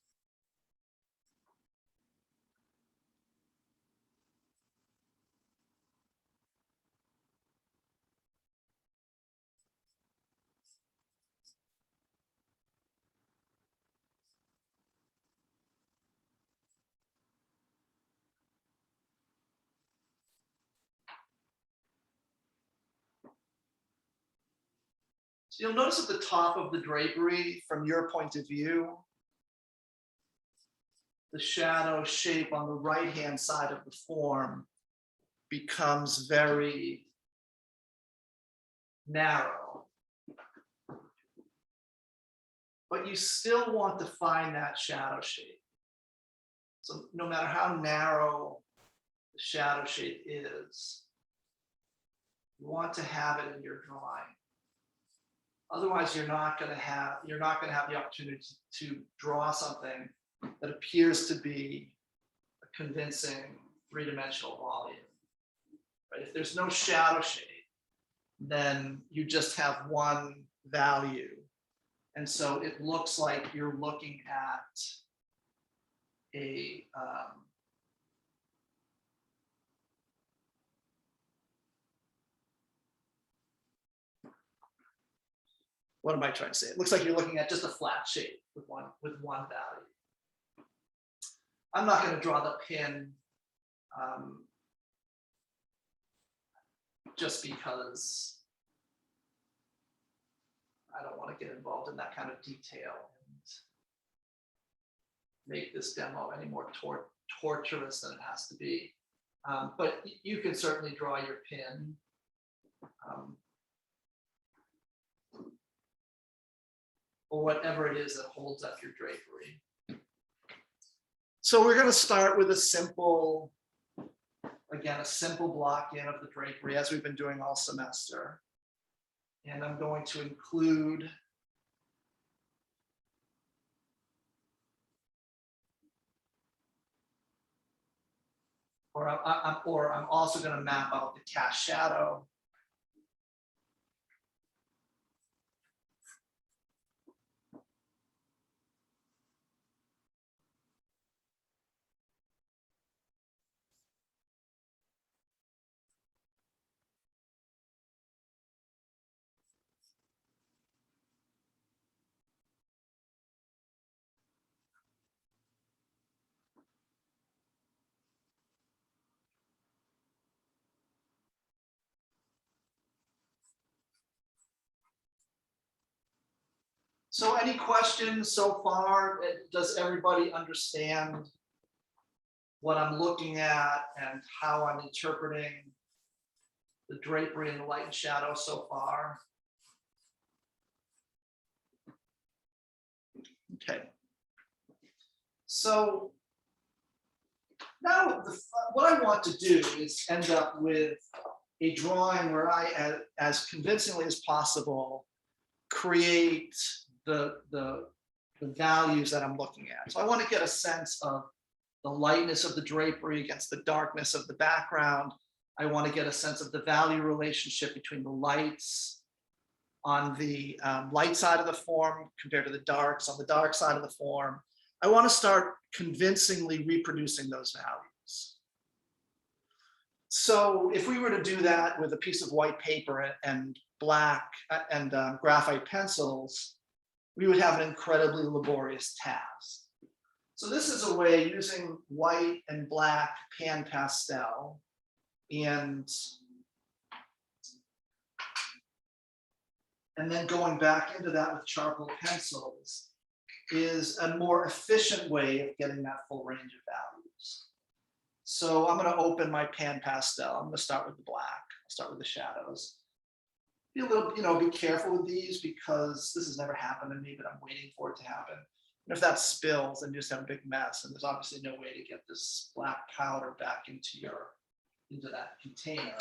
So you'll notice at the top of the drapery, from your point of view, the shadow shape on the right-hand side of the form becomes very narrow. But you still want to find that shadow shape. So no matter how narrow the shadow shape is, you want to have it in your drawing. Otherwise, you're not going to have the opportunity to draw something that appears to be a convincing three-dimensional volume. Right? If there's no shadow shape, then you just have one value. And so it looks like you're looking at a what am I trying to say? It looks like you're looking at just a flat shape with one value. I'm not going to draw the pin just because I don't want to get involved in that kind of detail and make this demo any more torturous than it has to be. But you can certainly draw your pin. Or whatever it is that holds up your drapery. So we're going to start with a simple, again, a simple block in of the drapery as we've been doing all semester. And I'm going to include or I'm also going to map out the cast shadow. So any questions so far? Does everybody understand what I'm looking at and how I'm interpreting the drapery and the light and shadow so far? Okay. So now what I want to do is end up with a drawing where I, as convincingly as possible, create the values that I'm looking at. So I want to get a sense of the lightness of the drapery against the darkness of the background. I want to get a sense of the value relationship between the lights on the light side of the form compared to the darks on the dark side of the form. I want to start convincingly reproducing those values. So if we were to do that with a piece of white paper and black and graphite pencils, we would have an incredibly laborious task. So this is a way using white and black pan pastel and then going back into that with charcoal pencils is a more efficient way of getting that full range of values. So I'm going to open my pan pastel. I'm going to start with the black. I'll start with the shadows. Be a little, be careful with these because this has never happened to me, but I'm waiting for it to happen. And if that spills, then you just have a big mess. And there's obviously no way to get this black powder back into that container.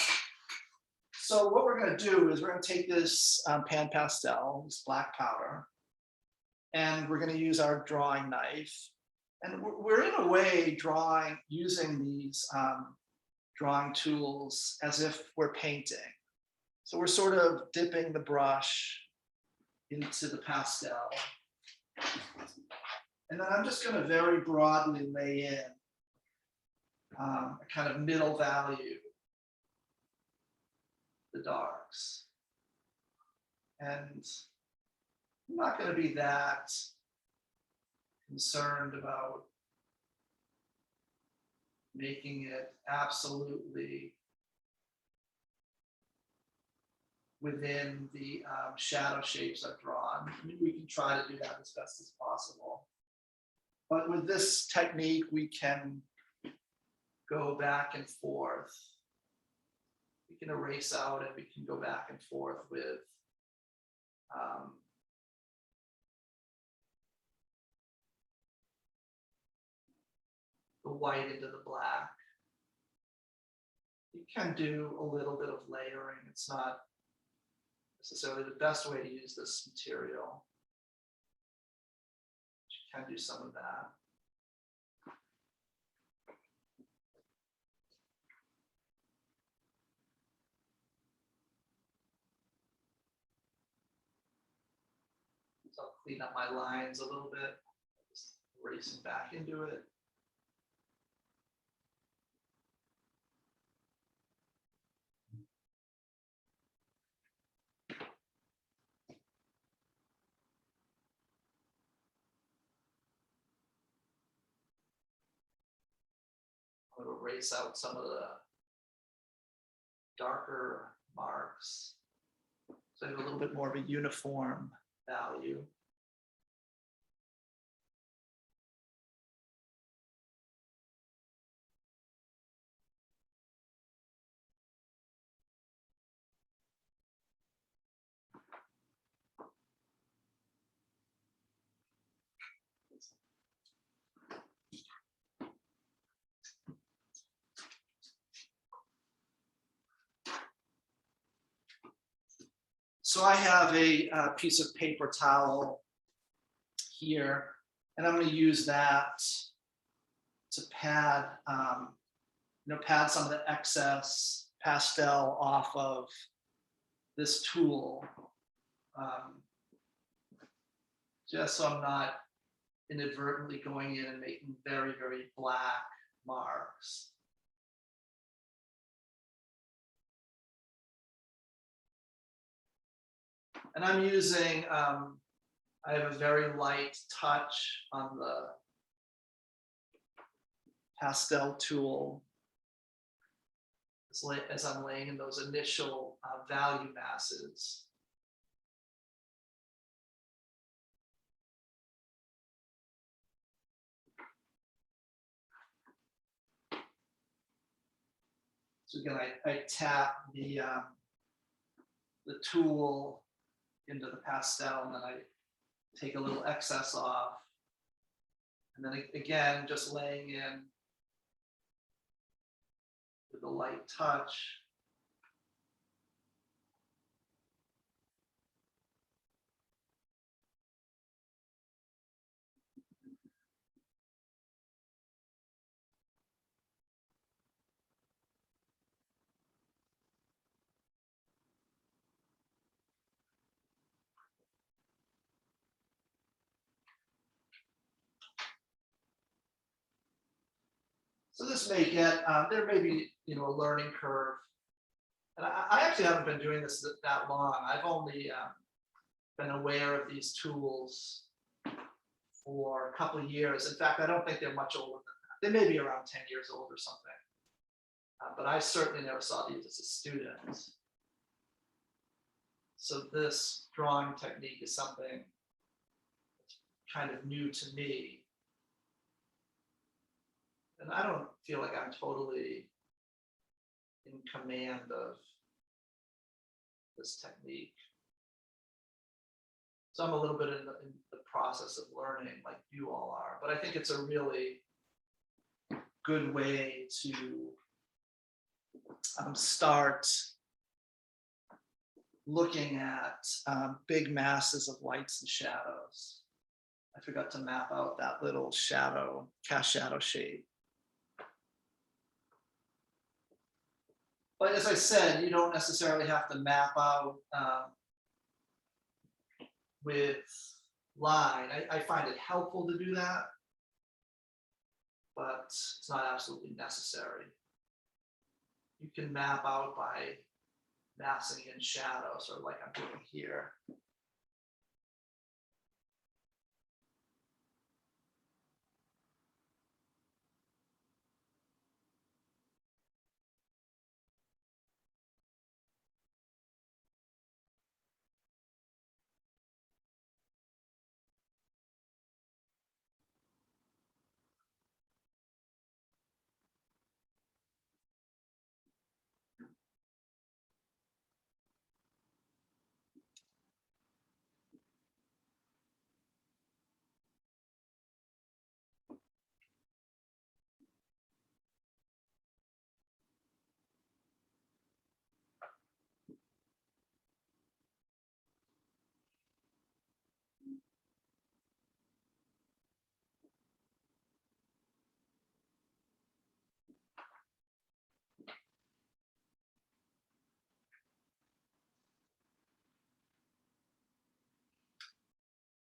So what we're going to do is we're going to take this pan pastel, this black powder, and we're going to use our drawing knife. And we're in a way using these drawing tools as if we're painting. So we're sort of dipping the brush into the pastel. And then I'm just going to very broadly lay in a kind of middle value, the darks. And I'm not going to be that concerned about making it absolutely within the shadow shapes I've drawn. I mean, we can try to do that as best as possible. But with this technique, we can go back and forth. We can erase out and we can go back and forth with the white into the black. You can do a little bit of layering. It's not necessarily the best way to use this material. You can do some of that. So I'll clean up my lines a little bit, just erasing back into it. I'm going to erase out some of the darker marks. So I have a little bit more of a uniform value. So I have a piece of paper towel here, and I'm going to use that to pad, pad some of the excess pastel off of this tool, just so I'm not inadvertently going in and making very, very black marks. And I'm using, I have a very light touch on the pastel tool as I'm laying in those initial value masses. So again, I tap the tool into the pastel, and then I take a little excess off. And then again, just laying in with a light touch. So this may get, there may be, a learning curve. And I actually haven't been doing this that long. I've only been aware of these tools for a couple of years. In fact, I don't think they're much older than that. They may be around 10 years old or something. But I certainly never saw these as a student. So this drawing technique is something that's kind of new to me. And I don't feel like I'm totally in command of this technique. So I'm a little bit in the process of learning, like you all are, but I think it's a really good way to start looking at big masses of lights and shadows. I forgot to map out that little shadow, cast shadow shape. But as I said, you don't necessarily have to map out with line. I find it helpful to do that, but it's not absolutely necessary. You can map out by massing in shadow, sort of like I'm doing here.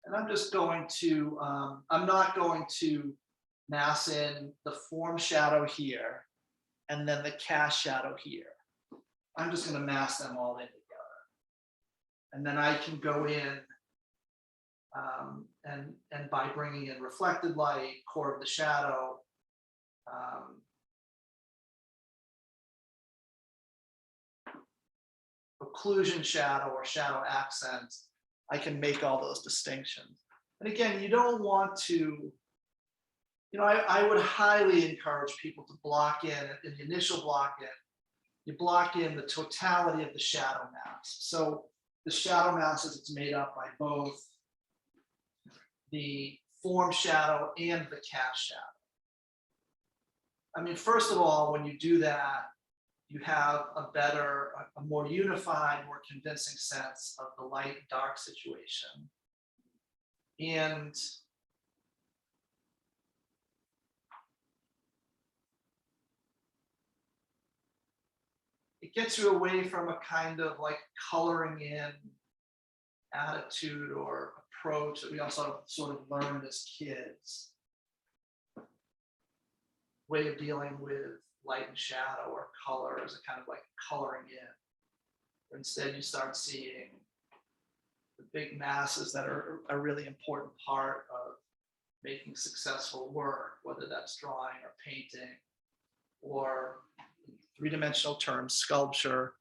And I'm just going to, I'm not going to mass in the form shadow here and then the cast shadow here. I'm just going to mass them all in together. And then I can go in and by bringing in reflected light, core of the shadow, occlusion shadow or shadow accent, I can make all those distinctions. And again, you don't want to, I would highly encourage people to block in the initial block in, you block in the totality of the shadow mask. So the shadow mask is it's made up by both the form shadow and the cast shadow. I mean, first of all, when you do that, you have a more unified, more convincing sense of the light and dark situation. And it gets you away from a kind of like coloring in attitude or approach that we also sort of learned as kids. Way of dealing with light and shadow or color as a kind of like coloring in. Instead, you start seeing the big masses that are a really important part of making successful work, whether that's drawing or painting or three-dimensional terms, sculpture,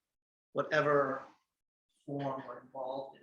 whatever form we're involved in.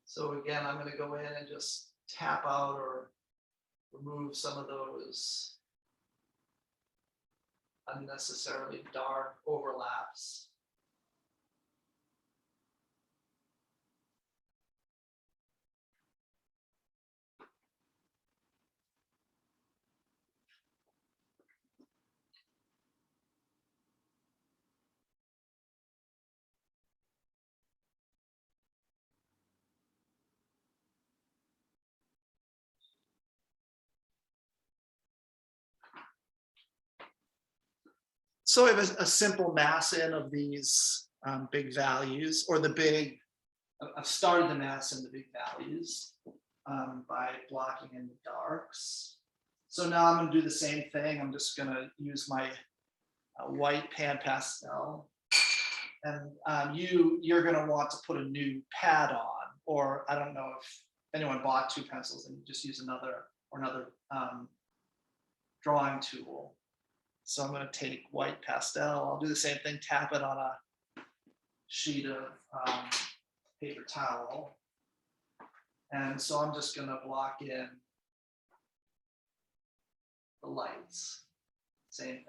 So again, I'm going to go in and just tap out or remove some of those unnecessarily dark overlaps. So I have a simple mass in of these big values, or I've started the mass in the big values by blocking in the darks. So now I'm going to do the same thing. I'm just going to use my white pan pastel. And you're going to want to put a new pad on, or I don't know if anyone bought two pencils and you just use another drawing tool. So I'm going to take white pastel. I'll do the same thing, tap it on a sheet of paper towel. And so I'm just going to block in the lights. Same thing.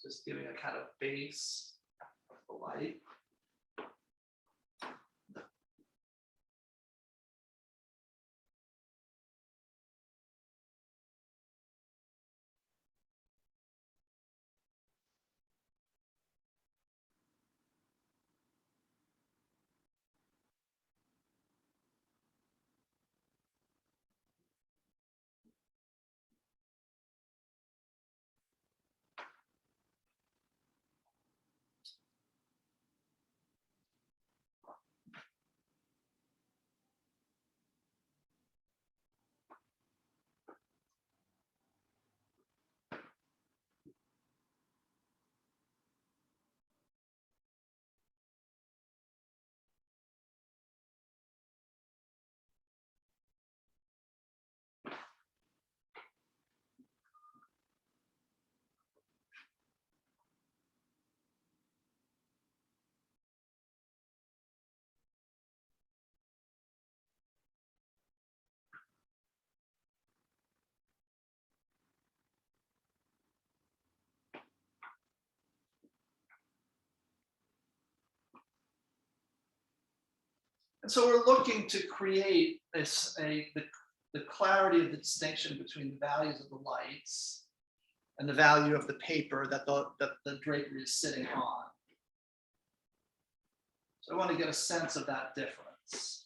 Just giving a kind of base of the light. And so we're looking to create the clarity of the distinction between the values of the lights and the value of the paper that the drapery is sitting on. So I want to get a sense of that difference.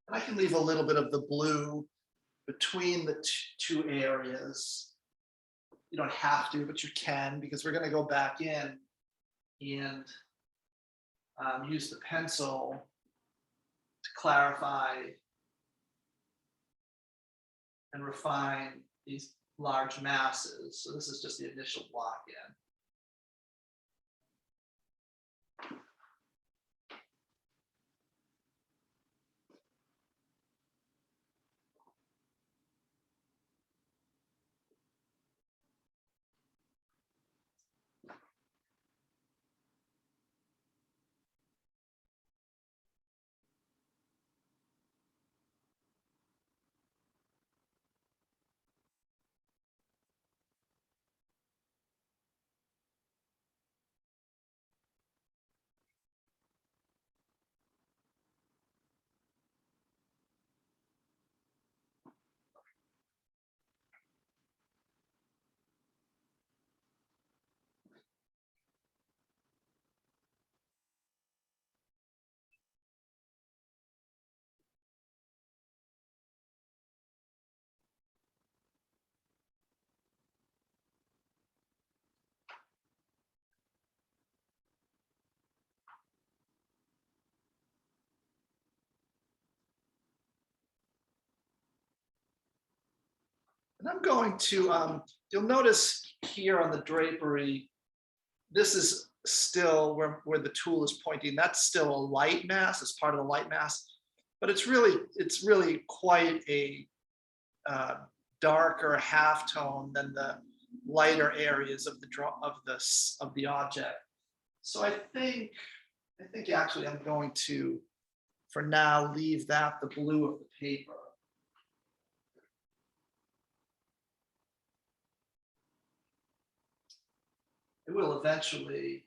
And I can leave a little bit of the blue between the two areas. You don't have to, but you can, because we're going to go back in and use the pencil to clarify and refine these large masses. So this is just the initial block in. And I'm going to, you'll notice here on the drapery, this is still where the tool is pointing. That's still a light mass, it's part of the light mass, but it's really quite a darker halftone than the lighter areas of the object. So I think actually I'm going to, for now, leave that the blue of the paper. It will eventually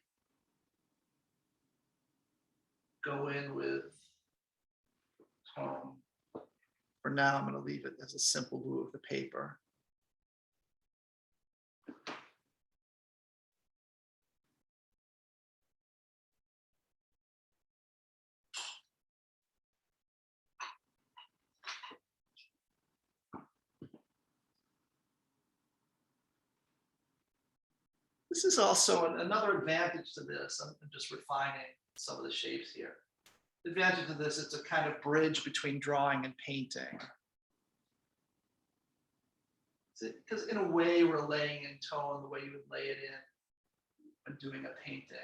go in with tone. For now, I'm going to leave it as a simple blue of the paper. This is also another advantage to this. I'm just refining some of the shapes here. The advantage of this, it's a kind of bridge between drawing and painting. Because in a way, we're laying in tone the way you would lay it in when doing a painting.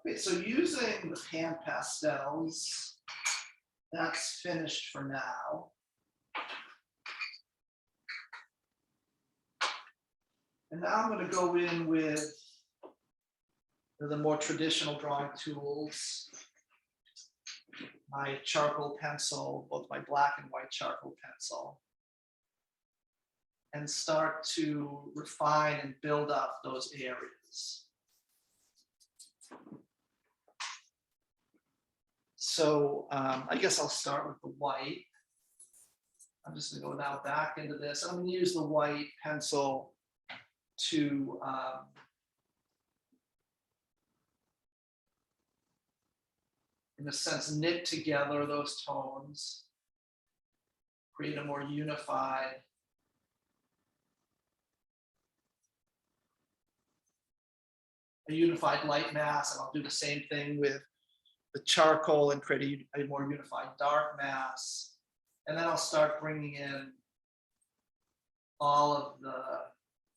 Okay, so using the pan pastels, that's finished for now. And now I'm going to go in with the more traditional drawing tools, my charcoal pencil, both my black and white charcoal pencil, and start to refine and build up those areas. So I guess I'll start with the white. I'm just going to go now back into this. I'm going to use the white pencil to in a sense, knit together those tones, create a more unified light mass. And I'll do the same thing with the charcoal and create a more unified dark mass. And then I'll start bringing in all of the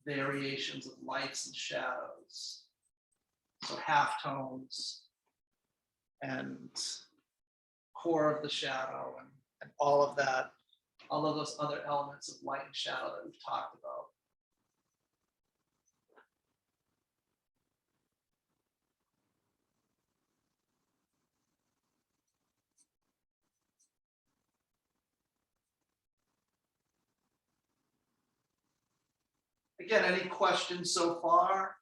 variations of lights and shadows. So half tones and core of the shadow and all of that, all of those other elements of light and shadow that we've talked about. Again, any questions so far?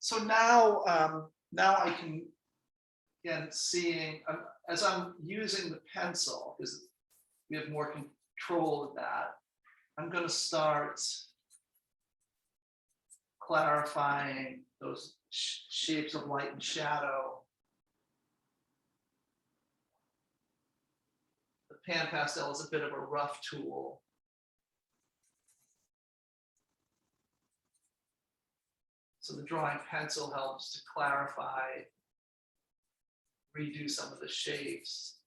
So now, now I can, again, seeing, as I'm using the pencil, because we have more control of that, I'm going to start clarifying those shapes of light and shadow. The pan pastel is a bit of a rough tool. So the drawing pencil helps to clarify, redo some of the shapes.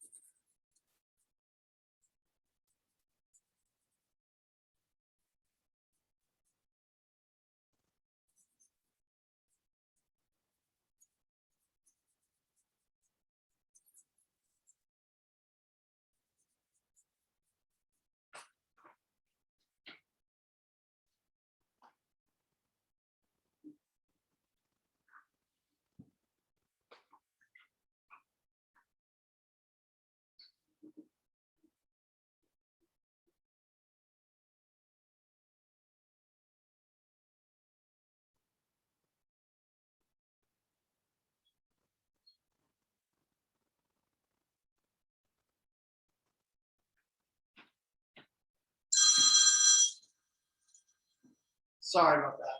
Sorry about that.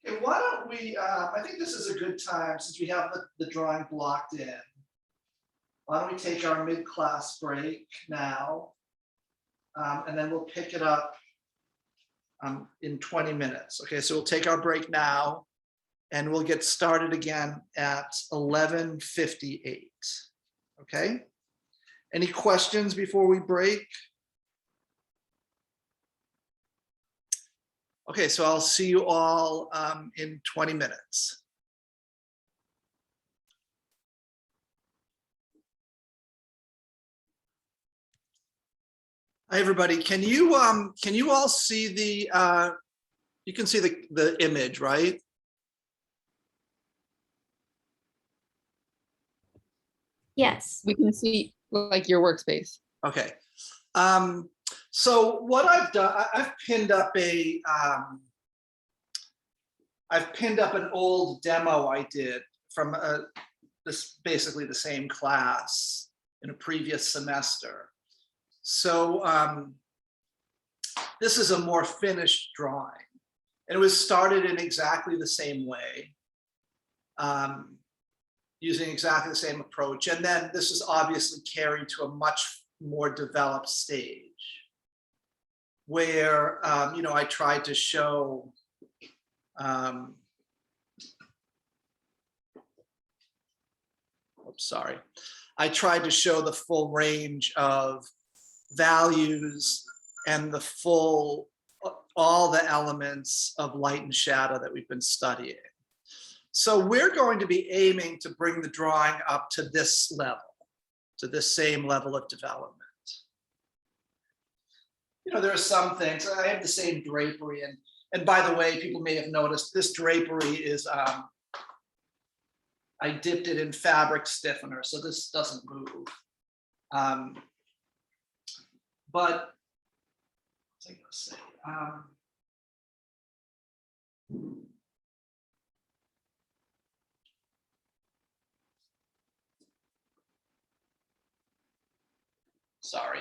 Okay, why don't we, I think this is a good time since we have the drawing blocked in. Why don't we take our mid-class break now? And then we'll pick it up in 20 minutes. Okay, so we'll take our break now and we'll get started again at 11:58. Okay? Any questions before we break? Okay, so I'll see you all in 20 minutes. Hi, everybody. Can you all see the you can see the image, right? Yes. We can see like your workspace. Okay. So what I've done, I've pinned up an old demo I did from this basically the same class in a previous semester. So this is a more finished drawing, and it was started in exactly the same way, using exactly the same approach. And then this is obviously carried to a much more developed stage where, you know, I tried to show sorry. I tried to show the full range of values and the full, all the elements of light and shadow that we've been studying. So we're going to be aiming to bring the drawing up to this level, to this same level of development. You know, there are some things, I have the same drapery, and by the way, people may have noticed this drapery is, I dipped it in fabric stiffener, so this doesn't move. But what's I gonna say? Sorry.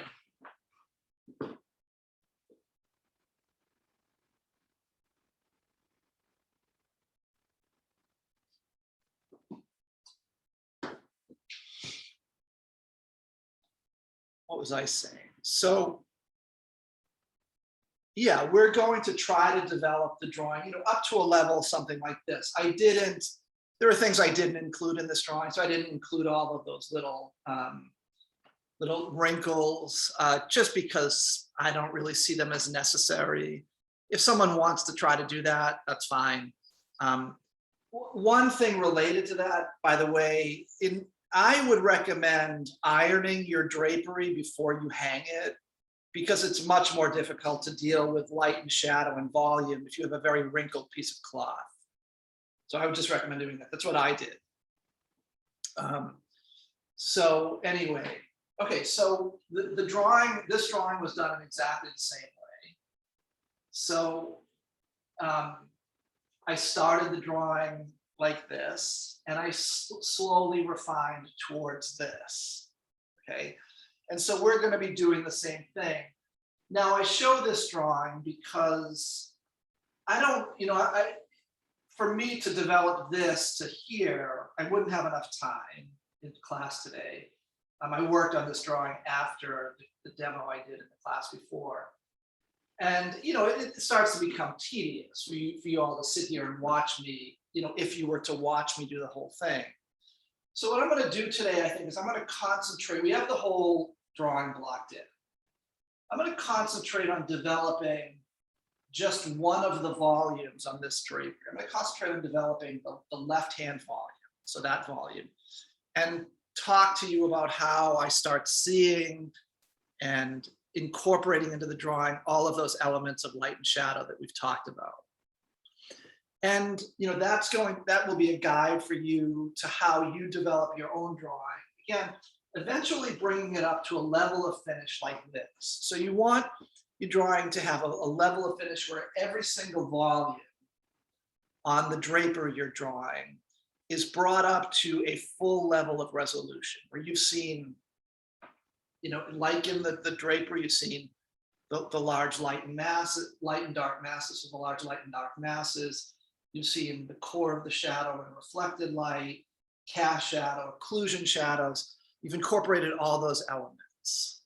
What was I saying? So yeah, we're going to try to develop the drawing, you know, up to a level, something like this. There are things I didn't include in this drawing, so I didn't include all of those little little wrinkles, just because I don't really see them as necessary. If someone wants to try to do that, that's fine. One thing related to that, by the way, I would recommend ironing your drapery before you hang it, because it's much more difficult to deal with light and shadow and volume if you have a very wrinkled piece of cloth. So I would just recommend doing that. That's what I did. So anyway, okay, so this drawing was done in exactly the same way. So I started the drawing like this, and I slowly refined towards this, okay? And so we're gonna be doing the same thing. Now I show this drawing because I don't, you know, for me to develop this to here, I wouldn't have enough time in class today. I worked on this drawing after the demo I did in the class before. And, you know, it starts to become tedious for you all to sit here and watch me, you know, if you were to watch me do the whole thing. So what I'm going to do today, I think, is I'm going to concentrate. We have the whole drawing blocked in. I'm going to concentrate on developing just one of the volumes on this drapery. I'm going to concentrate on developing the left-hand volume, so that volume, and talk to you about how I start seeing and incorporating into the drawing all of those elements of light and shadow that we've talked about. And you know, that will be a guide for you to how you develop your own drawing. Again, eventually bringing it up to a level of finish like this. So you want your drawing to have a level of finish where every single volume on the drapery you're drawing is brought up to a full level of resolution, where you've seen, like in the drapery, you've seen the large light and dark masses of the large light and dark masses. You've seen the core of the shadow and reflected light, cast shadow, occlusion shadows. You've incorporated all those elements.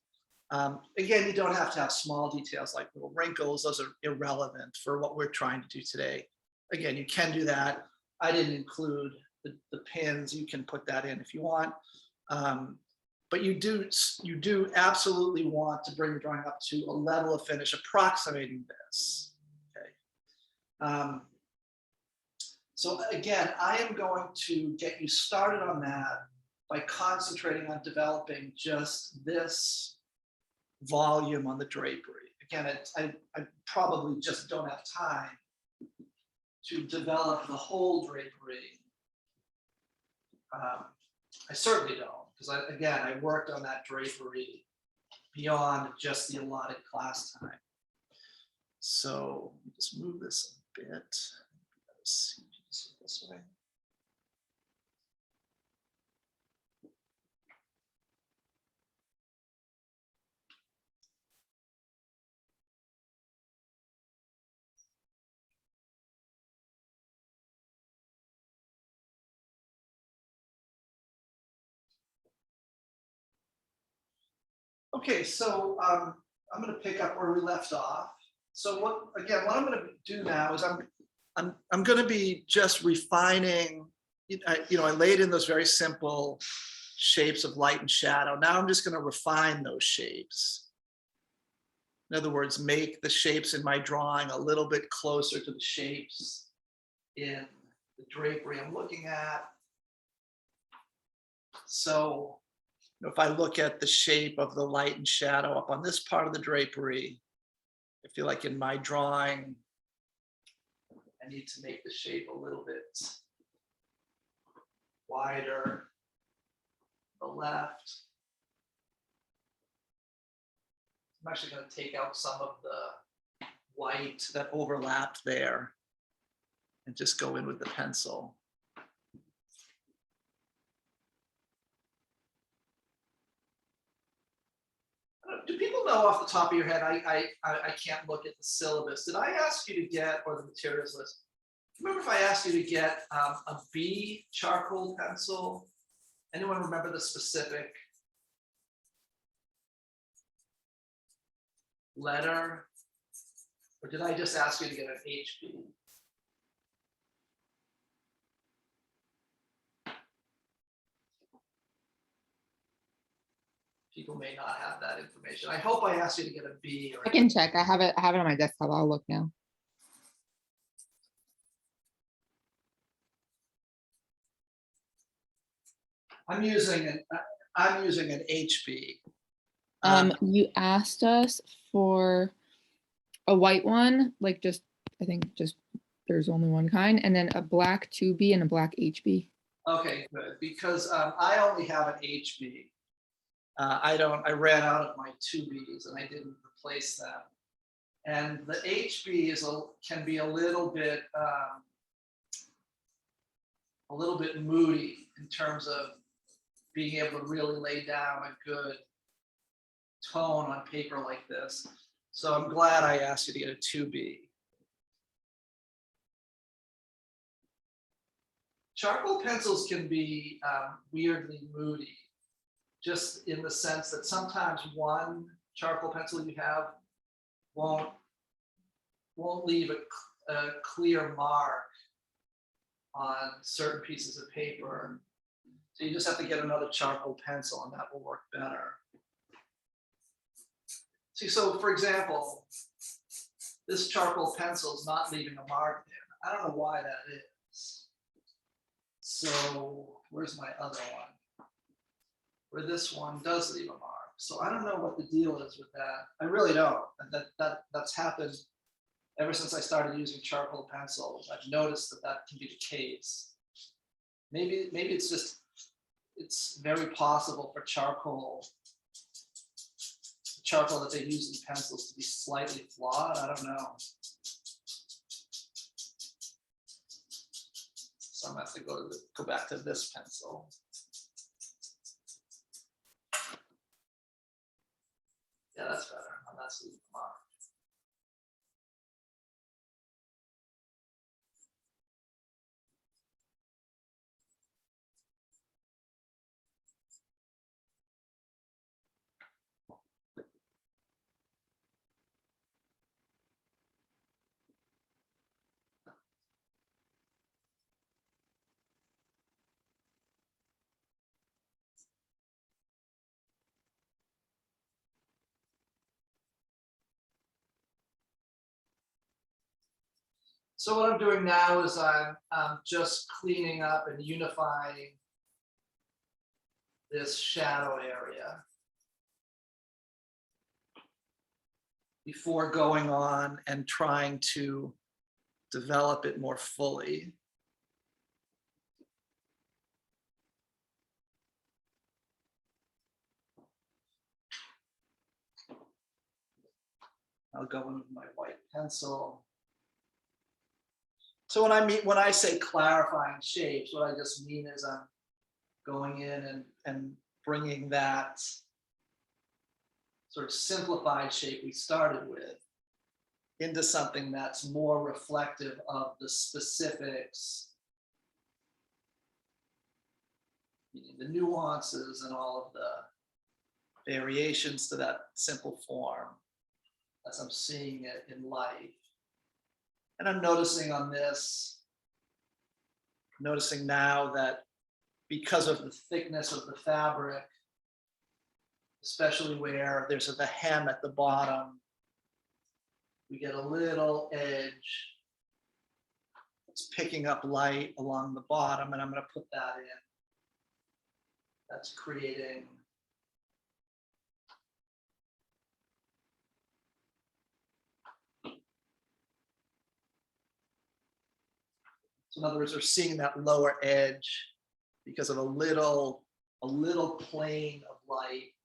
Again, you don't have to have small details like little wrinkles. Those are irrelevant for what we're trying to do today. Again, you can do that. I didn't include the pins. You can put that in if you want. But you do absolutely want to bring your drawing up to a level of finish approximating this. Okay. So again, I am going to get you started on that by concentrating on developing just this volume on the drapery. Again, I probably just don't have time to develop the whole drapery. I certainly don't, because I worked on that drapery beyond just the allotted class time. So let me just move this a bit. Let's see this way. Okay, so I'm going to pick up where we left off. So what I'm going to do now is I'm going to be just refining. I laid in those very simple shapes of light and shadow. Now I'm just going to refine those shapes. In other words, make the shapes in my drawing a little bit closer to the shapes in the drapery I'm looking at. So if I look at the shape of the light and shadow up on this part of the drapery, I feel like in my drawing, I need to make the shape a little bit wider to the left. I'm actually going to take out some of the white that overlapped there and just go in with the pencil. Do people know off the top of your head? I can't look at the syllabus. Did I ask you to get, or the materials list? Remember if I asked you to get a B charcoal pencil? Anyone remember the specific letter? Or did I just ask you to get an HB? People may not have that information. I hope I asked you to get a B. Or I can check. I have it on my desktop. I'll look now. I'm using an HB. You asked us for a white one, like I think just there's only one kind, and then a black 2B and a black HB. Okay, good, because I only have an HB. I ran out of my 2Bs and I didn't replace them. And the HB can be a little bit moody in terms of being able to really lay down a good tone on paper like this. So I'm glad I asked you to get a 2B. Charcoal pencils can be weirdly moody, just in the sense that sometimes one charcoal pencil you have won't leave a clear mark on certain pieces of paper. So you just have to get another charcoal pencil and that will work better. See, so for example, this charcoal pencil is not leaving a mark there. I don't know why that is. So where's my other one? Where this one does leave a mark. So I don't know what the deal is with that. I really don't. And that's happened ever since I started using charcoal pencils. I've noticed that can be the case. Maybe it's very possible for charcoal that they use in pencils to be slightly flawed. I don't know. So I'm gonna have to go back to this pencil. Yeah, that's better. Oh, that's leaving them off. So what I'm doing now is I'm just cleaning up and unifying this shadow area before going on and trying to develop it more fully. I'll go in with my white pencil. So when I say clarifying shapes, what I just mean is I'm going in and bringing that sort of simplified shape we started with into something that's more reflective of the specifics, meaning the nuances and all of the variations to that simple form as I'm seeing it in life. And I'm noticing on this, noticing now that because of the thickness of the fabric, especially where there's the hem at the bottom, we get a little edge. It's picking up light along the bottom, and I'm going to put that in. That's creating so in other words, we're seeing that lower edge because of a little plane of light.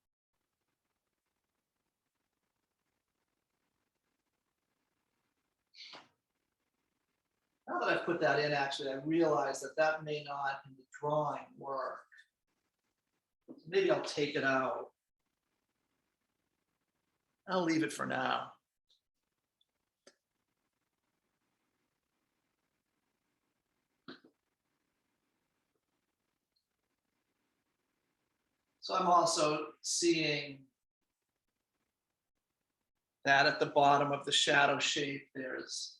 Now that I've put that in, actually, I realize that that may not in the drawing work. Maybe I'll take it out. I'll leave it for now. So I'm also seeing that at the bottom of the shadow shape, there's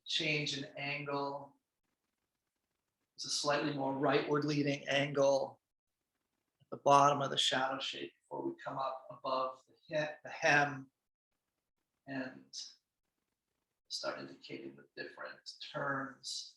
change in angle. It's a slightly more rightward leading angle at the bottom of the shadow shape before we come up above the hem and start indicating the different turns.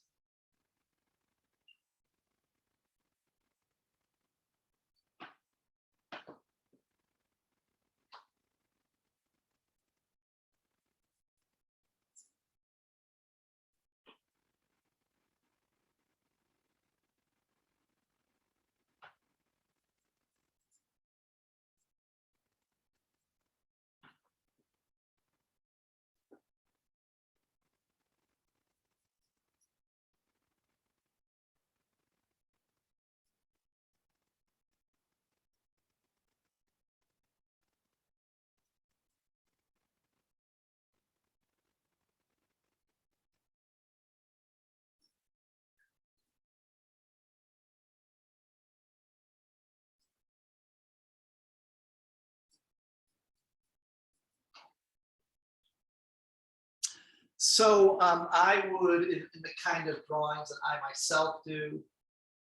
So I would, in the kind of drawings that I myself do,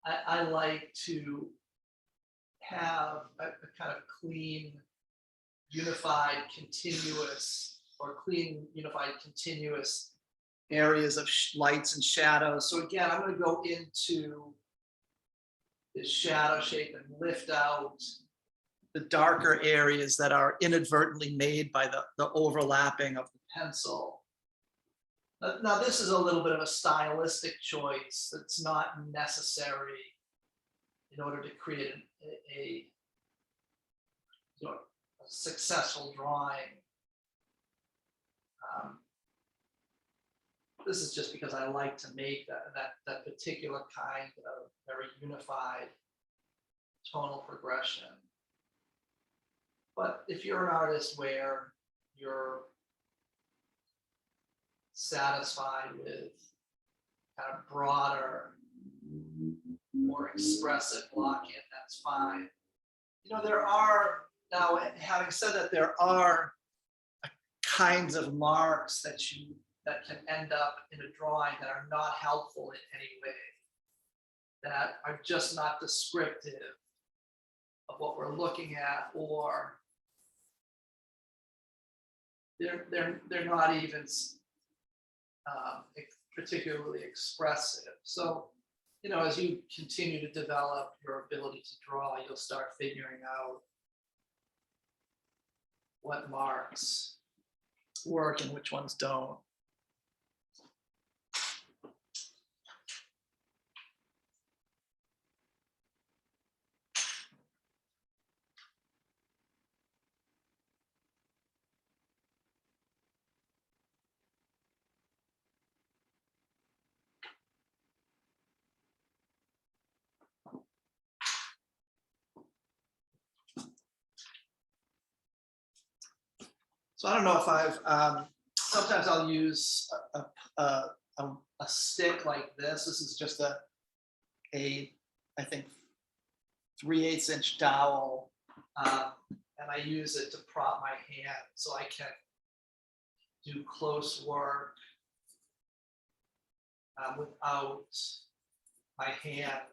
I like to have a kind of clean, unified, continuous, or clean, unified, continuous areas of lights and shadows. So again, I'm going to go into this shadow shape and lift out the darker areas that are inadvertently made by the overlapping of the pencil. Now, this is a little bit of a stylistic choice that's not necessary in order to create a successful drawing. this is just because I like to make that particular kind of very unified tonal progression. But if you're an artist where you're satisfied with kind of broader, more expressive blocking, that's fine. You know, there are, now having said that, there are kinds of marks that can end up in a drawing that are not helpful in any way, that are just not descriptive of what we're looking at, or they're not even particularly expressive. So, you know, as you continue to develop your ability to draw, you'll start figuring out what marks work and which ones don't. So I don't know if sometimes I'll use a stick like this. This is just a I think 3/8 inch dowel, and I use it to prop my hand so I can do close work without my hand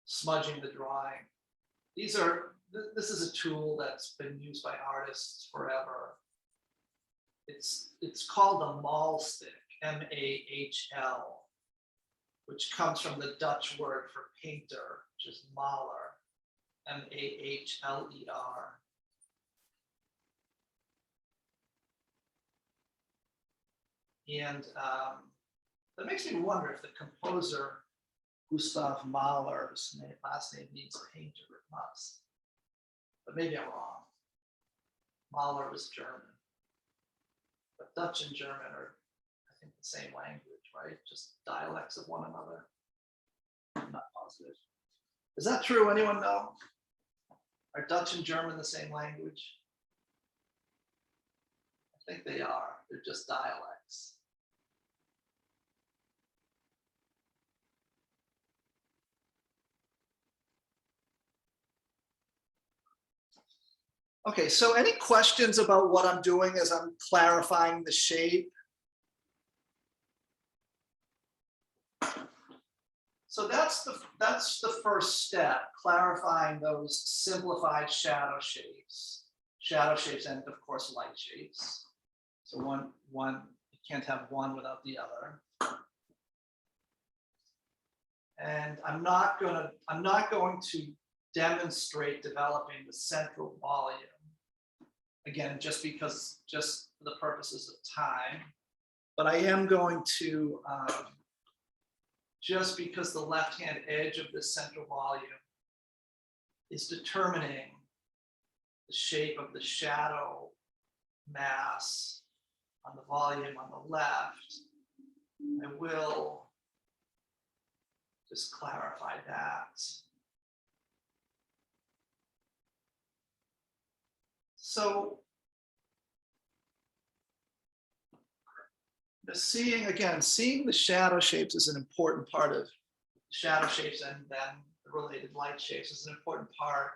smudging the drawing. This is a tool that's been used by artists forever. It's called a mahl stick, M-A-H-L, which comes from the Dutch word for painter, which is maler, M-A-H-L-E-R. And that makes me wonder if the composer Gustav Mahler's last name means painter. It must, but maybe I'm wrong. Mahler was German, but Dutch and German are, I think, the same language, right? Just dialects of one another. I'm not positive. Is that true? Anyone know? Are Dutch and German the same language? I think they are. They're just dialects. Okay, so any questions about what I'm doing as I'm clarifying the shape? So that's the first step, clarifying those simplified shadow shapes. Shadow shapes and of course light shapes. So one you can't have one without the other. And I'm not going to demonstrate developing the central volume. Again, just for the purposes of time, but I am going to, just because the left-hand edge of this central volume is determining the shape of the shadow mass on the volume on the left, I will just clarify that. So seeing the shadow shapes is an important part of shadow shapes, and then the related light shapes is an important part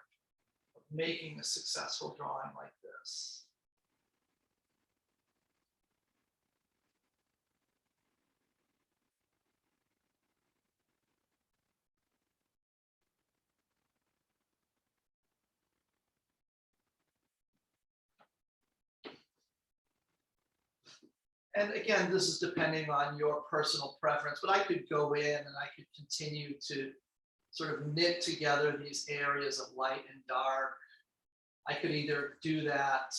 of making a successful drawing like this. And again, this is depending on your personal preference, but I could go in and I could continue to sort of knit together these areas of light and dark. I could either do that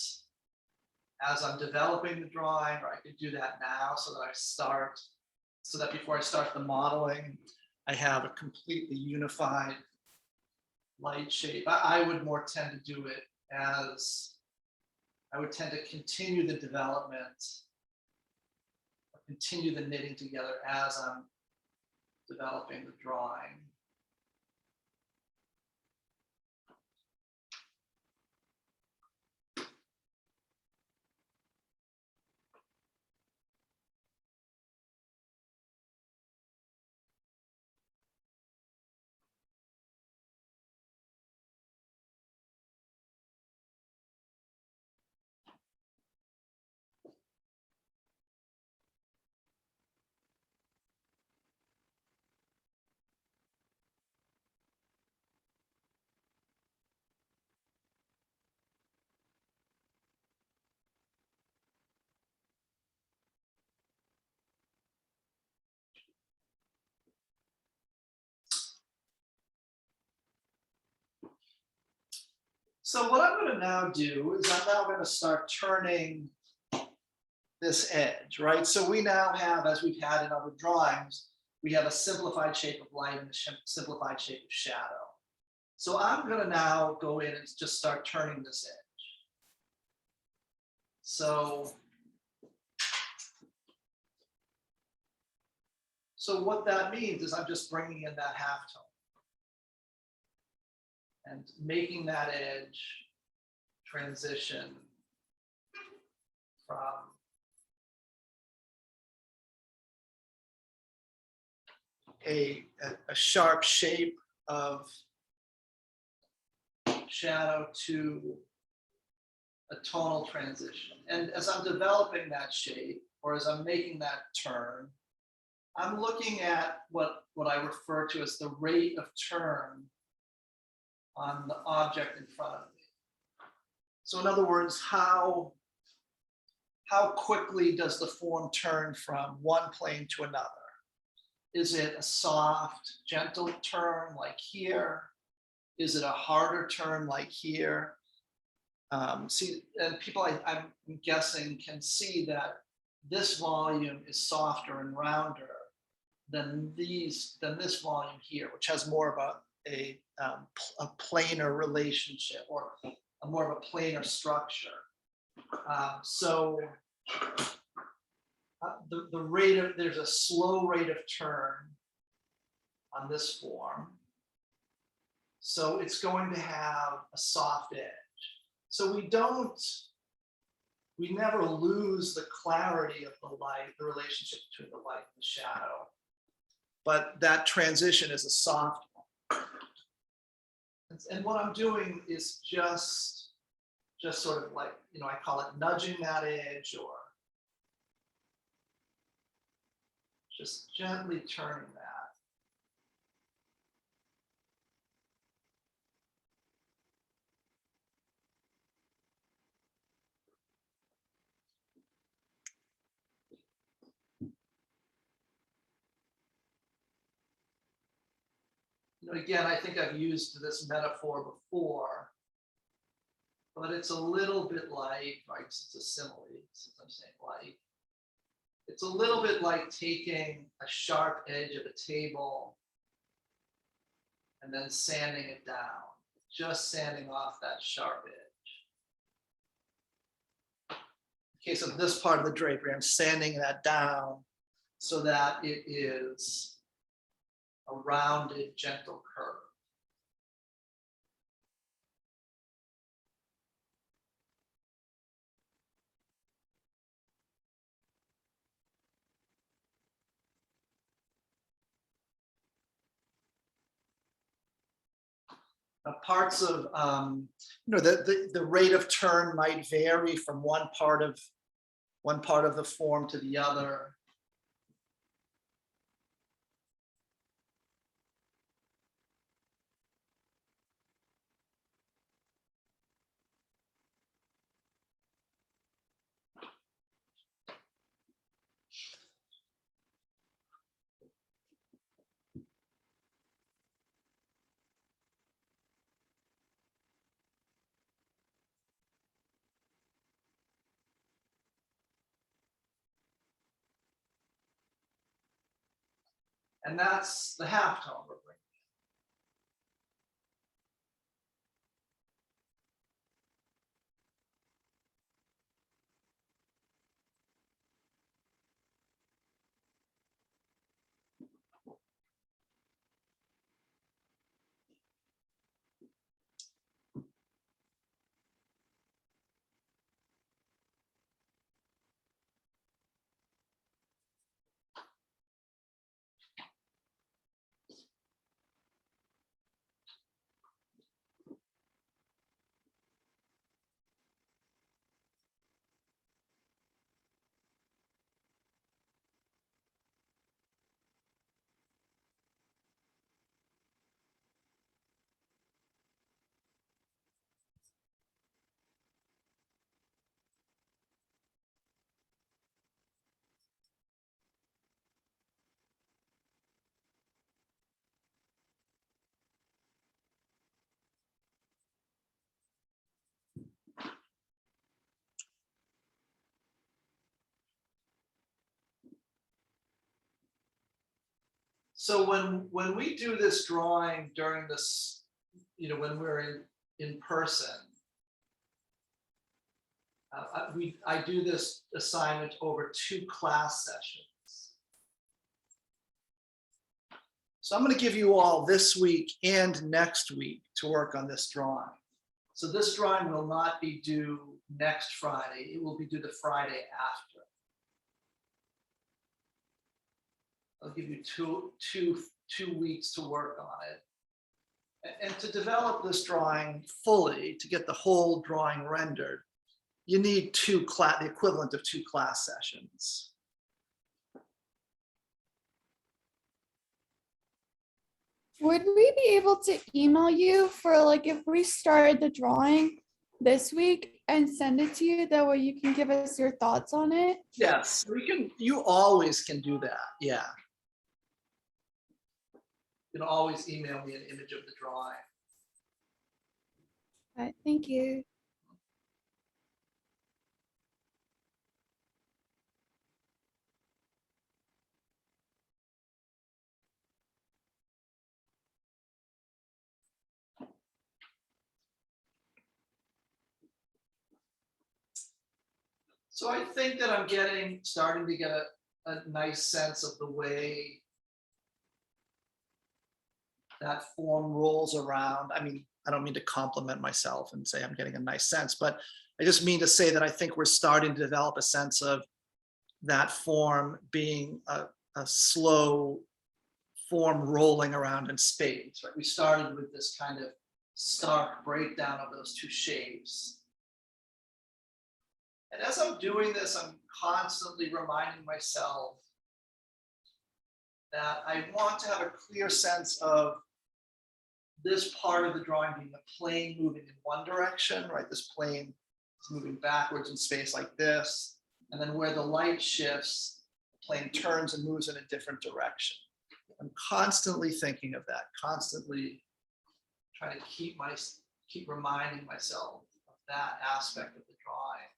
as I'm developing the drawing, or I could do that now so that before I start the modeling, I have a completely unified light shape. I would more tend to do it as I would tend to continue the development, continue the knitting together as I'm developing the drawing. So what I'm going to now do is I'm now going to start turning this edge, right? So we now have, as we've had in other drawings, we have a simplified shape of light and a simplified shape of shadow. So I'm going to now go in and just start turning this edge. So what that means is I'm just bringing in that halftone and making that edge transition from a sharp shape of shadow to a tonal transition. And as I'm developing that shape, or as I'm making that turn, I'm looking at what I refer to as the rate of turn on the object in front of me. So in other words, how quickly does the form turn from one plane to another? Is it a soft, gentle turn like here? Is it a harder turn like here? See, and people, I'm guessing, can see that this volume is softer and rounder than this volume here, which has more of a planar relationship, or more of a planar structure. The rate of, there's a slow rate of turn on this form. So it's going to have a soft edge. So we never lose the clarity of the light, the relationship between the light and the shadow. But that transition is a soft one. And what I'm doing is just sort of like, I call it nudging that edge, or just gently turning that. Again, I think I've used this metaphor before, but it's a little bit like, right, it's a simile, since I'm saying like, it's a little bit like taking a sharp edge of a table and then sanding it down, just sanding off that sharp edge. In the case of this part of the drapery, I'm sanding that down so that it is a rounded, gentle curve. Parts of, the rate of turn might vary from one part of the form to the other. And that's the halftone we're bringing. So when we do this drawing during this, when we're in person, I do this assignment over 2 class sessions. So I'm going to give you all this week and next week to work on this drawing. So this drawing will not be due next Friday. It will be due the Friday after. I'll give you two weeks to work on it. And to develop this drawing fully, to get the whole drawing rendered, you need the equivalent of 2 class sessions. Would we be able to email you for like if we started the drawing this week and send it to you? That way you can give us your thoughts on it. Yes, you always can do that. Yeah. You can always email me an image of the drawing. All right, thank you. So I think that I'm starting to get a nice sense of the way that form rolls around. I mean, I don't mean to compliment myself and say I'm getting a nice sense, but I just mean to say that I think we're starting to develop a sense of that form being a slow form rolling around in space, right? We started with this kind of stark breakdown of those 2 shapes. And as I'm doing this, I'm constantly reminding myself that I want to have a clear sense of this part of the drawing being a plane moving in one direction, right? This plane is moving backwards in space like this. And then where the light shifts, the plane turns and moves in a different direction. I'm constantly thinking of that, constantly trying to keep reminding myself of that aspect of the drawing,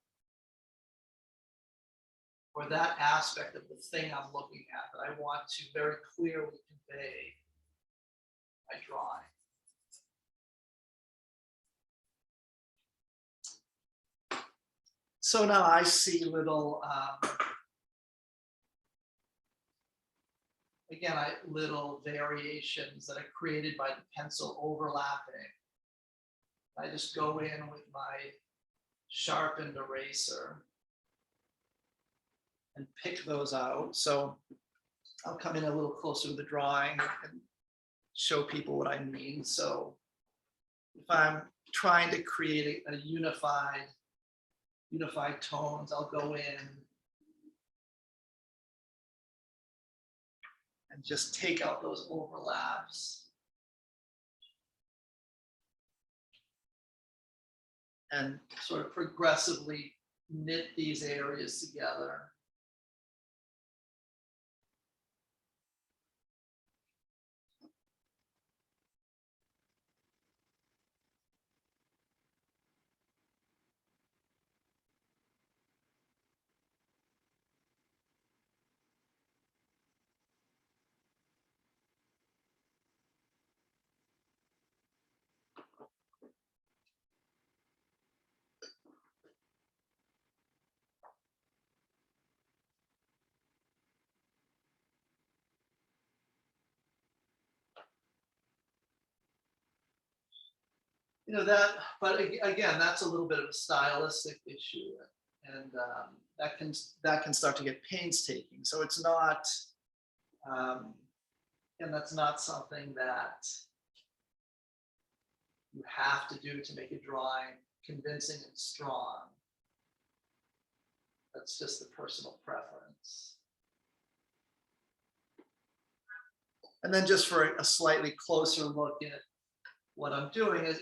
or that aspect of the thing I'm looking at that I want to very clearly convey by drawing. So now I see little, little variations that are created by the pencil overlapping. I just go in with my sharpened eraser and pick those out. So I'll come in a little closer to the drawing and show people what I mean. So if I'm trying to create a unified tones, I'll go in and just take out those overlaps and sort of progressively knit these areas together. But again, that's a little bit of a stylistic issue, and that can start to get painstaking. So it's not, and that's not something that you have to do to make a drawing convincing and strong. That's just the personal preference. And then just for a slightly closer look at what I'm doing is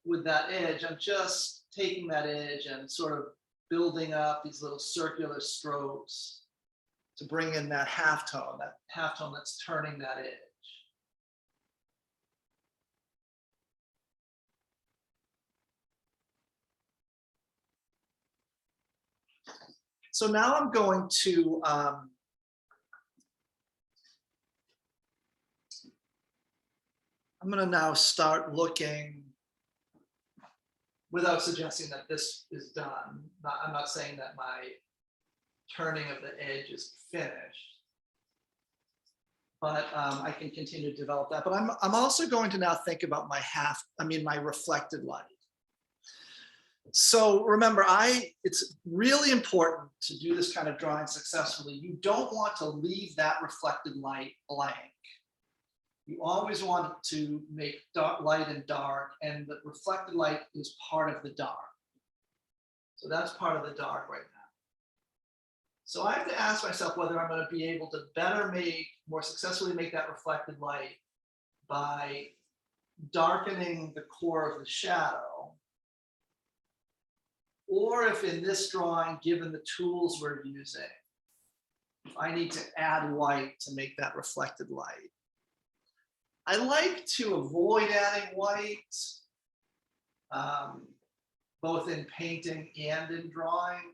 with that edge, I'm just taking that edge and sort of building up these little circular strokes to bring in that halftone that's turning that edge. So now I'm going to I'm gonna now start looking, without suggesting that this is done. I'm not saying that my turning of the edge is finished, but I can continue to develop that. But I'm also going to now think about my reflected light. So remember, it's really important to do this kind of drawing successfully. You don't want to leave that reflected light blank. You always want to make light and dark, and the reflected light is part of the dark. So that's part of the dark right now. So I have to ask myself whether I'm going to be able to more successfully make that reflected light by darkening the core of the shadow, or if in this drawing, given the tools we're using, if I need to add white to make that reflected light. I like to avoid adding white, both in painting and in drawing.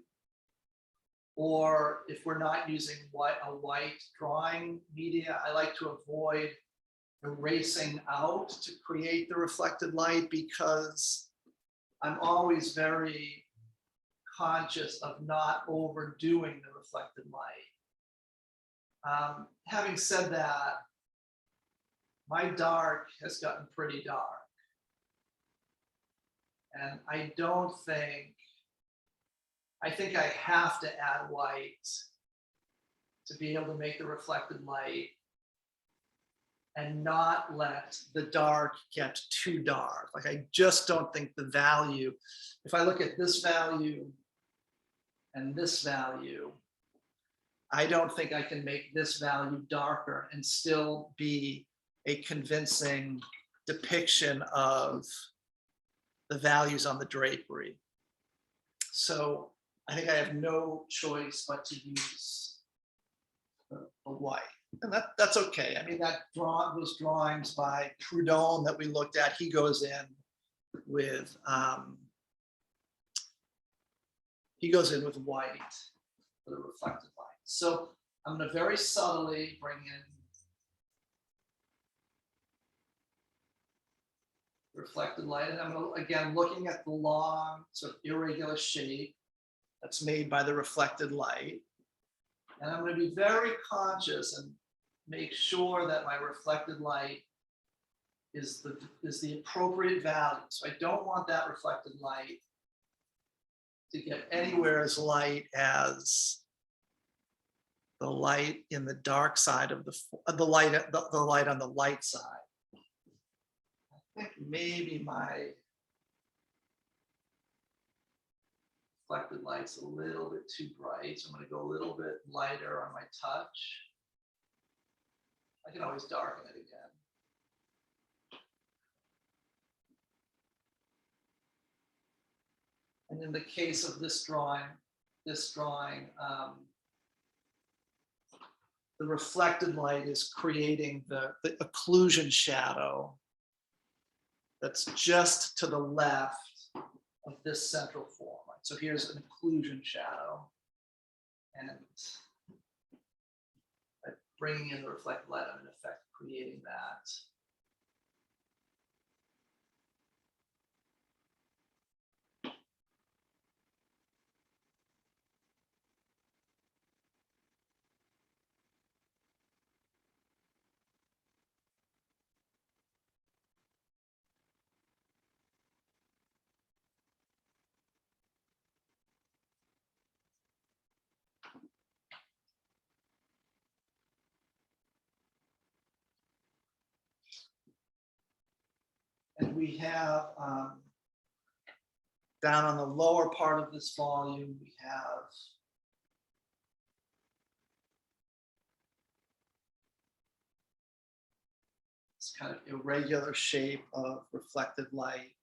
Or if we're not using a white drawing media, I like to avoid erasing out to create the reflected light, because I'm always very conscious of not overdoing the reflected light. Having said that, my dark has gotten pretty dark. And I think I have to add white to be able to make the reflected light and not let the dark get too dark. Like, I just don't think the value, if I look at this value and this value, I don't think I can make this value darker and still be a convincing depiction of the values on the drapery. So I think I have no choice but to use the white, and that's okay. I mean, those drawings by Prudhomme that we looked at, he goes in with white for the reflected light. So I'm going to very subtly bring in reflected light, and I'm going to, again, looking at the long sort of irregular shape that's made by the reflected light. And I'm going to be very conscious and make sure that my reflected light is the appropriate value. So I don't want that reflected light to get anywhere as light as the light in the dark side of the light on the light side. I think maybe my reflected light's a little bit too bright, so I'm going to go a little bit lighter on my touch. I can always darken it again. And in the case of this drawing, the reflected light is creating the occlusion shadow that's just to the left of this central form. So here's an occlusion shadow, and by bringing in the reflected light, I'm in effect creating that. And we have down on the lower part of this volume, we have this kind of irregular shape of reflected light.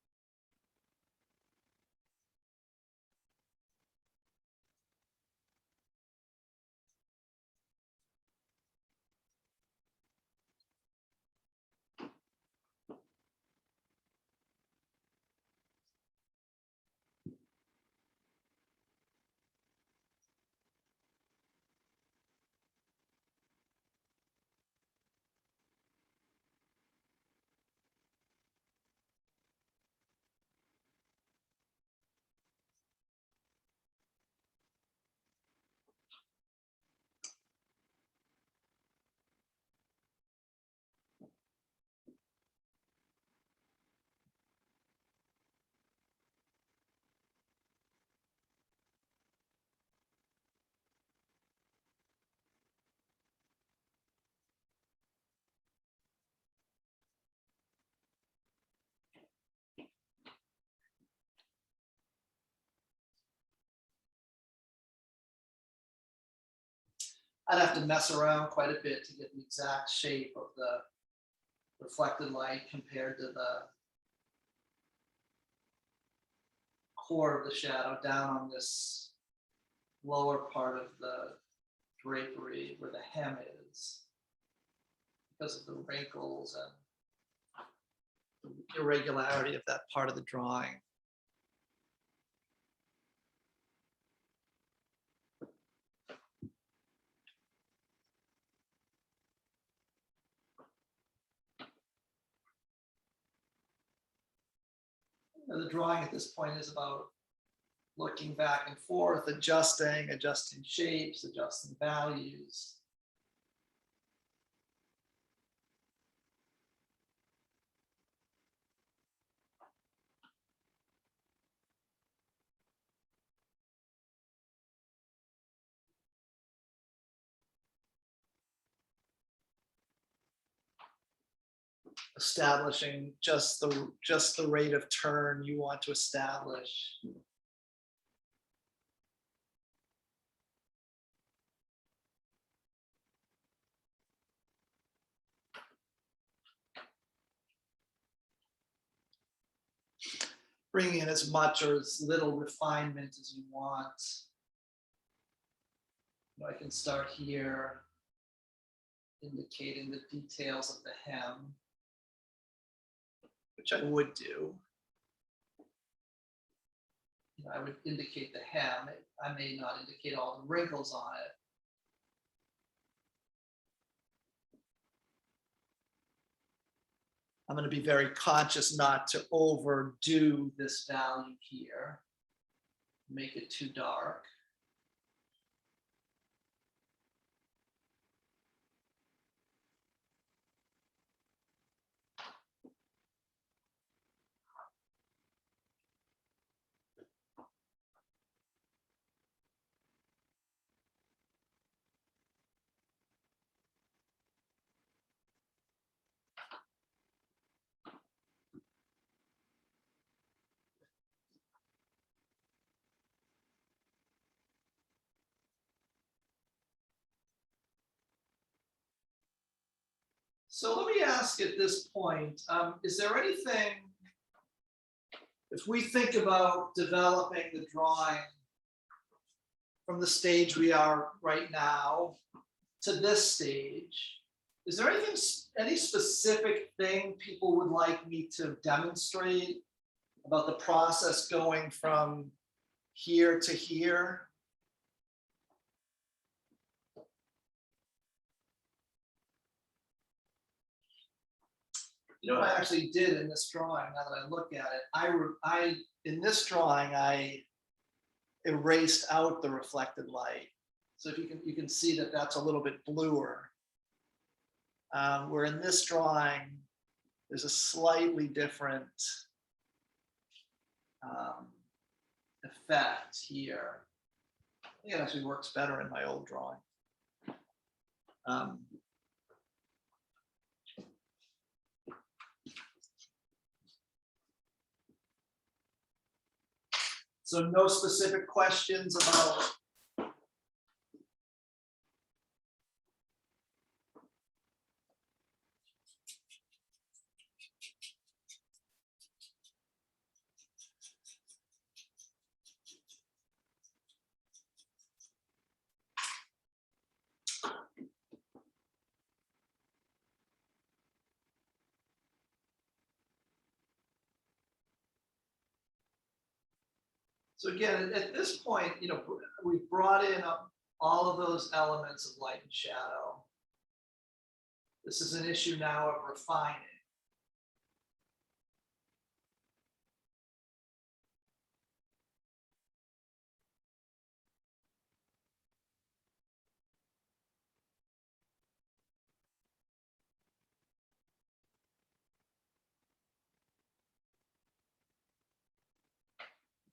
I'd have to mess around quite a bit to get the exact shape of the reflected light compared to the core of the shadow down on this lower part of the drapery where the hem is, because of the wrinkles and the irregularity of that part of the drawing. The drawing at this point is about looking back and forth, adjusting shapes, adjusting values. Establishing just the rate of turn you want to establish. Bringing in as much or as little refinement as you want. I can start here, indicating the details of the hem, which I would do. I would indicate the hem. I may not indicate all the wrinkles on it. I'm going to be very conscious not to overdo this value here, make it too dark. So let me ask at this point, is there anything, if we think about developing the drawing from the stage we are right now to this stage, is there anything, any specific thing people would like me to demonstrate about the process going from here to here? You know what I actually did in this drawing, now that I look at it, in this drawing, I erased out the reflected light. So if you can see that that's a little bit bluer. Where in this drawing, there's a slightly different effect here. I think it actually works better in my old drawing. So no specific questions about so again, at this point, we've brought in all of those elements of light and shadow. This is an issue now of refining.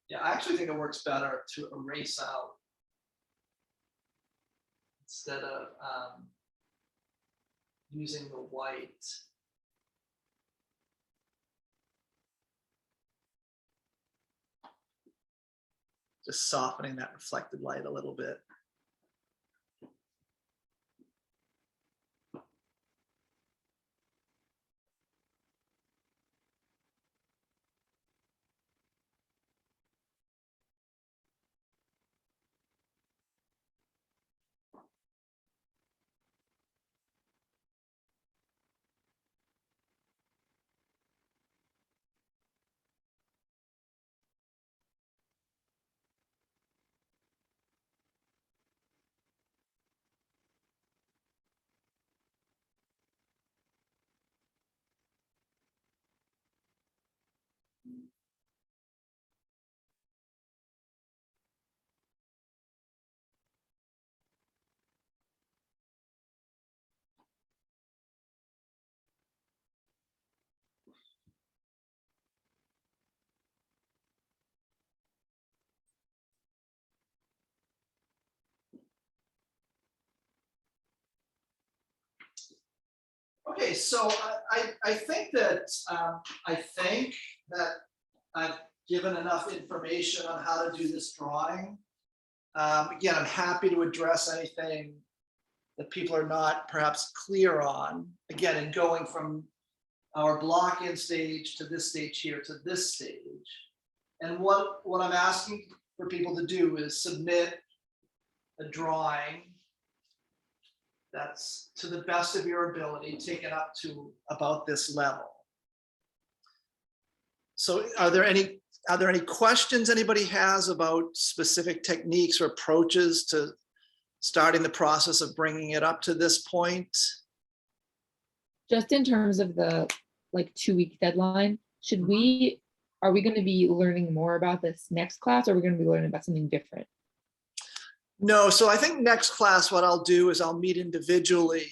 Yeah, I actually think it works better to erase out instead of using the white. Just softening that reflected light a little bit. Okay, so I think that I've given enough information on how to do this drawing. Again, I'm happy to address anything that people are not perhaps clear on. Again, in going from our block-in stage to this stage here to this stage. And what I'm asking for people to do is submit a drawing that's to the best of your ability, take it up to about this level. So are there any questions anybody has about specific techniques or approaches to starting the process of bringing it up to this point? Just in terms of the like 2-week deadline, are we going to be learning more about this next class, or are we going to be learning about something different? No, so I think next class, what I'll do is I'll meet individually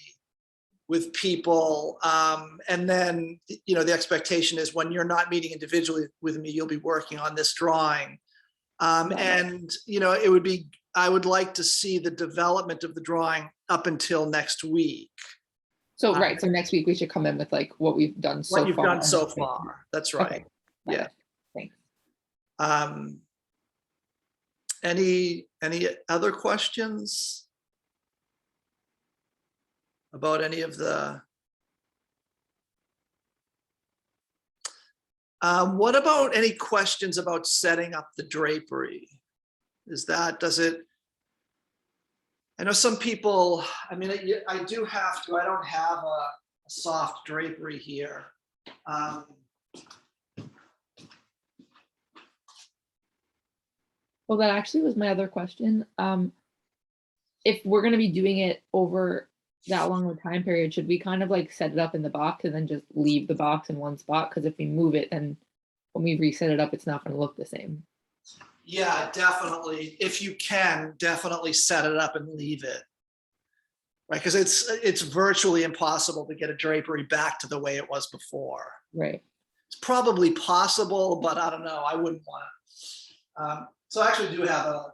with people. And then, the expectation is when you're not meeting individually with me, you'll be working on this drawing. And, I would like to see the development of the drawing up until next week. So, right. So next week we should come in with like what we've done so far. What you've done so far. That's right. Okay. Yeah. Thanks. Any other questions about any of the? What about any questions about setting up the drapery? I know some people, I mean, I don't have a soft drapery here. Well, that actually was my other question. If we're going to be doing it over that long of a time period, should we kind of like set it up in the box and then just leave the box in one spot? Because if we move it, then when we reset it up, it's not going to look the same. Yeah, definitely. If you can, definitely set it up and leave it. Right, because it's virtually impossible to get a drapery back to the way it was before. Right. It's probably possible, but I don't know. I wouldn't want it. So I actually do have a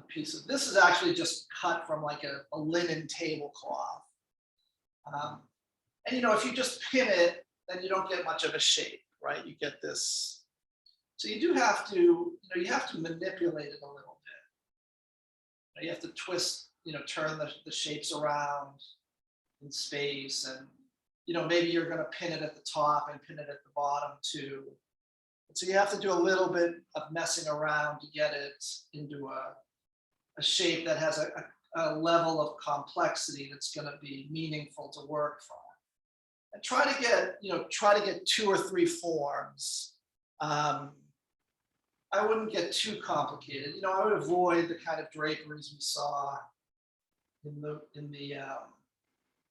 piece of this. Is actually just cut from like a linen tablecloth. And if you just pin it, then you don't get much of a shape, right? You get this. So you do have to, you have to manipulate it a little bit. You have to twist, turn the shapes around in space, and maybe you're going to pin it at the top and pin it at the bottom too. So you have to do a little bit of messing around to get it into a shape that has a level of complexity that's going to be meaningful to work from. And try to get 2 or 3 forms. I wouldn't get too complicated. I would avoid the kind of draperies we saw in the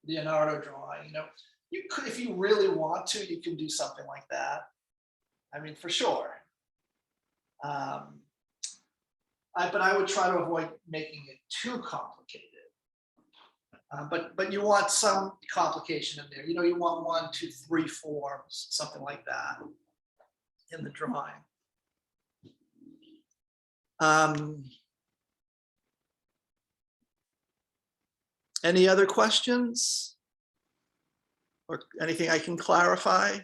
Leonardo drawing. You could, if you really want to, you can do something like that. I mean, for sure. But I would try to avoid making it too complicated. But you want some complication in there. You want 1, 2, 3 forms, something like that in the drawing. Any other questions or anything I can clarify?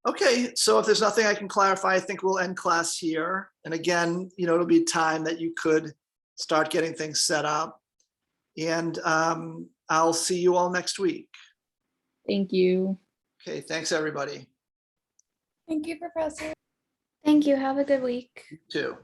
Okay, so if there's nothing I can clarify, I think we'll end class here. And again, it'll be time that you could start getting things set up. And I'll see you all next week. Thank you. Okay, thanks everybody. Thank you, Professor. Thank you. Have a good week. You too.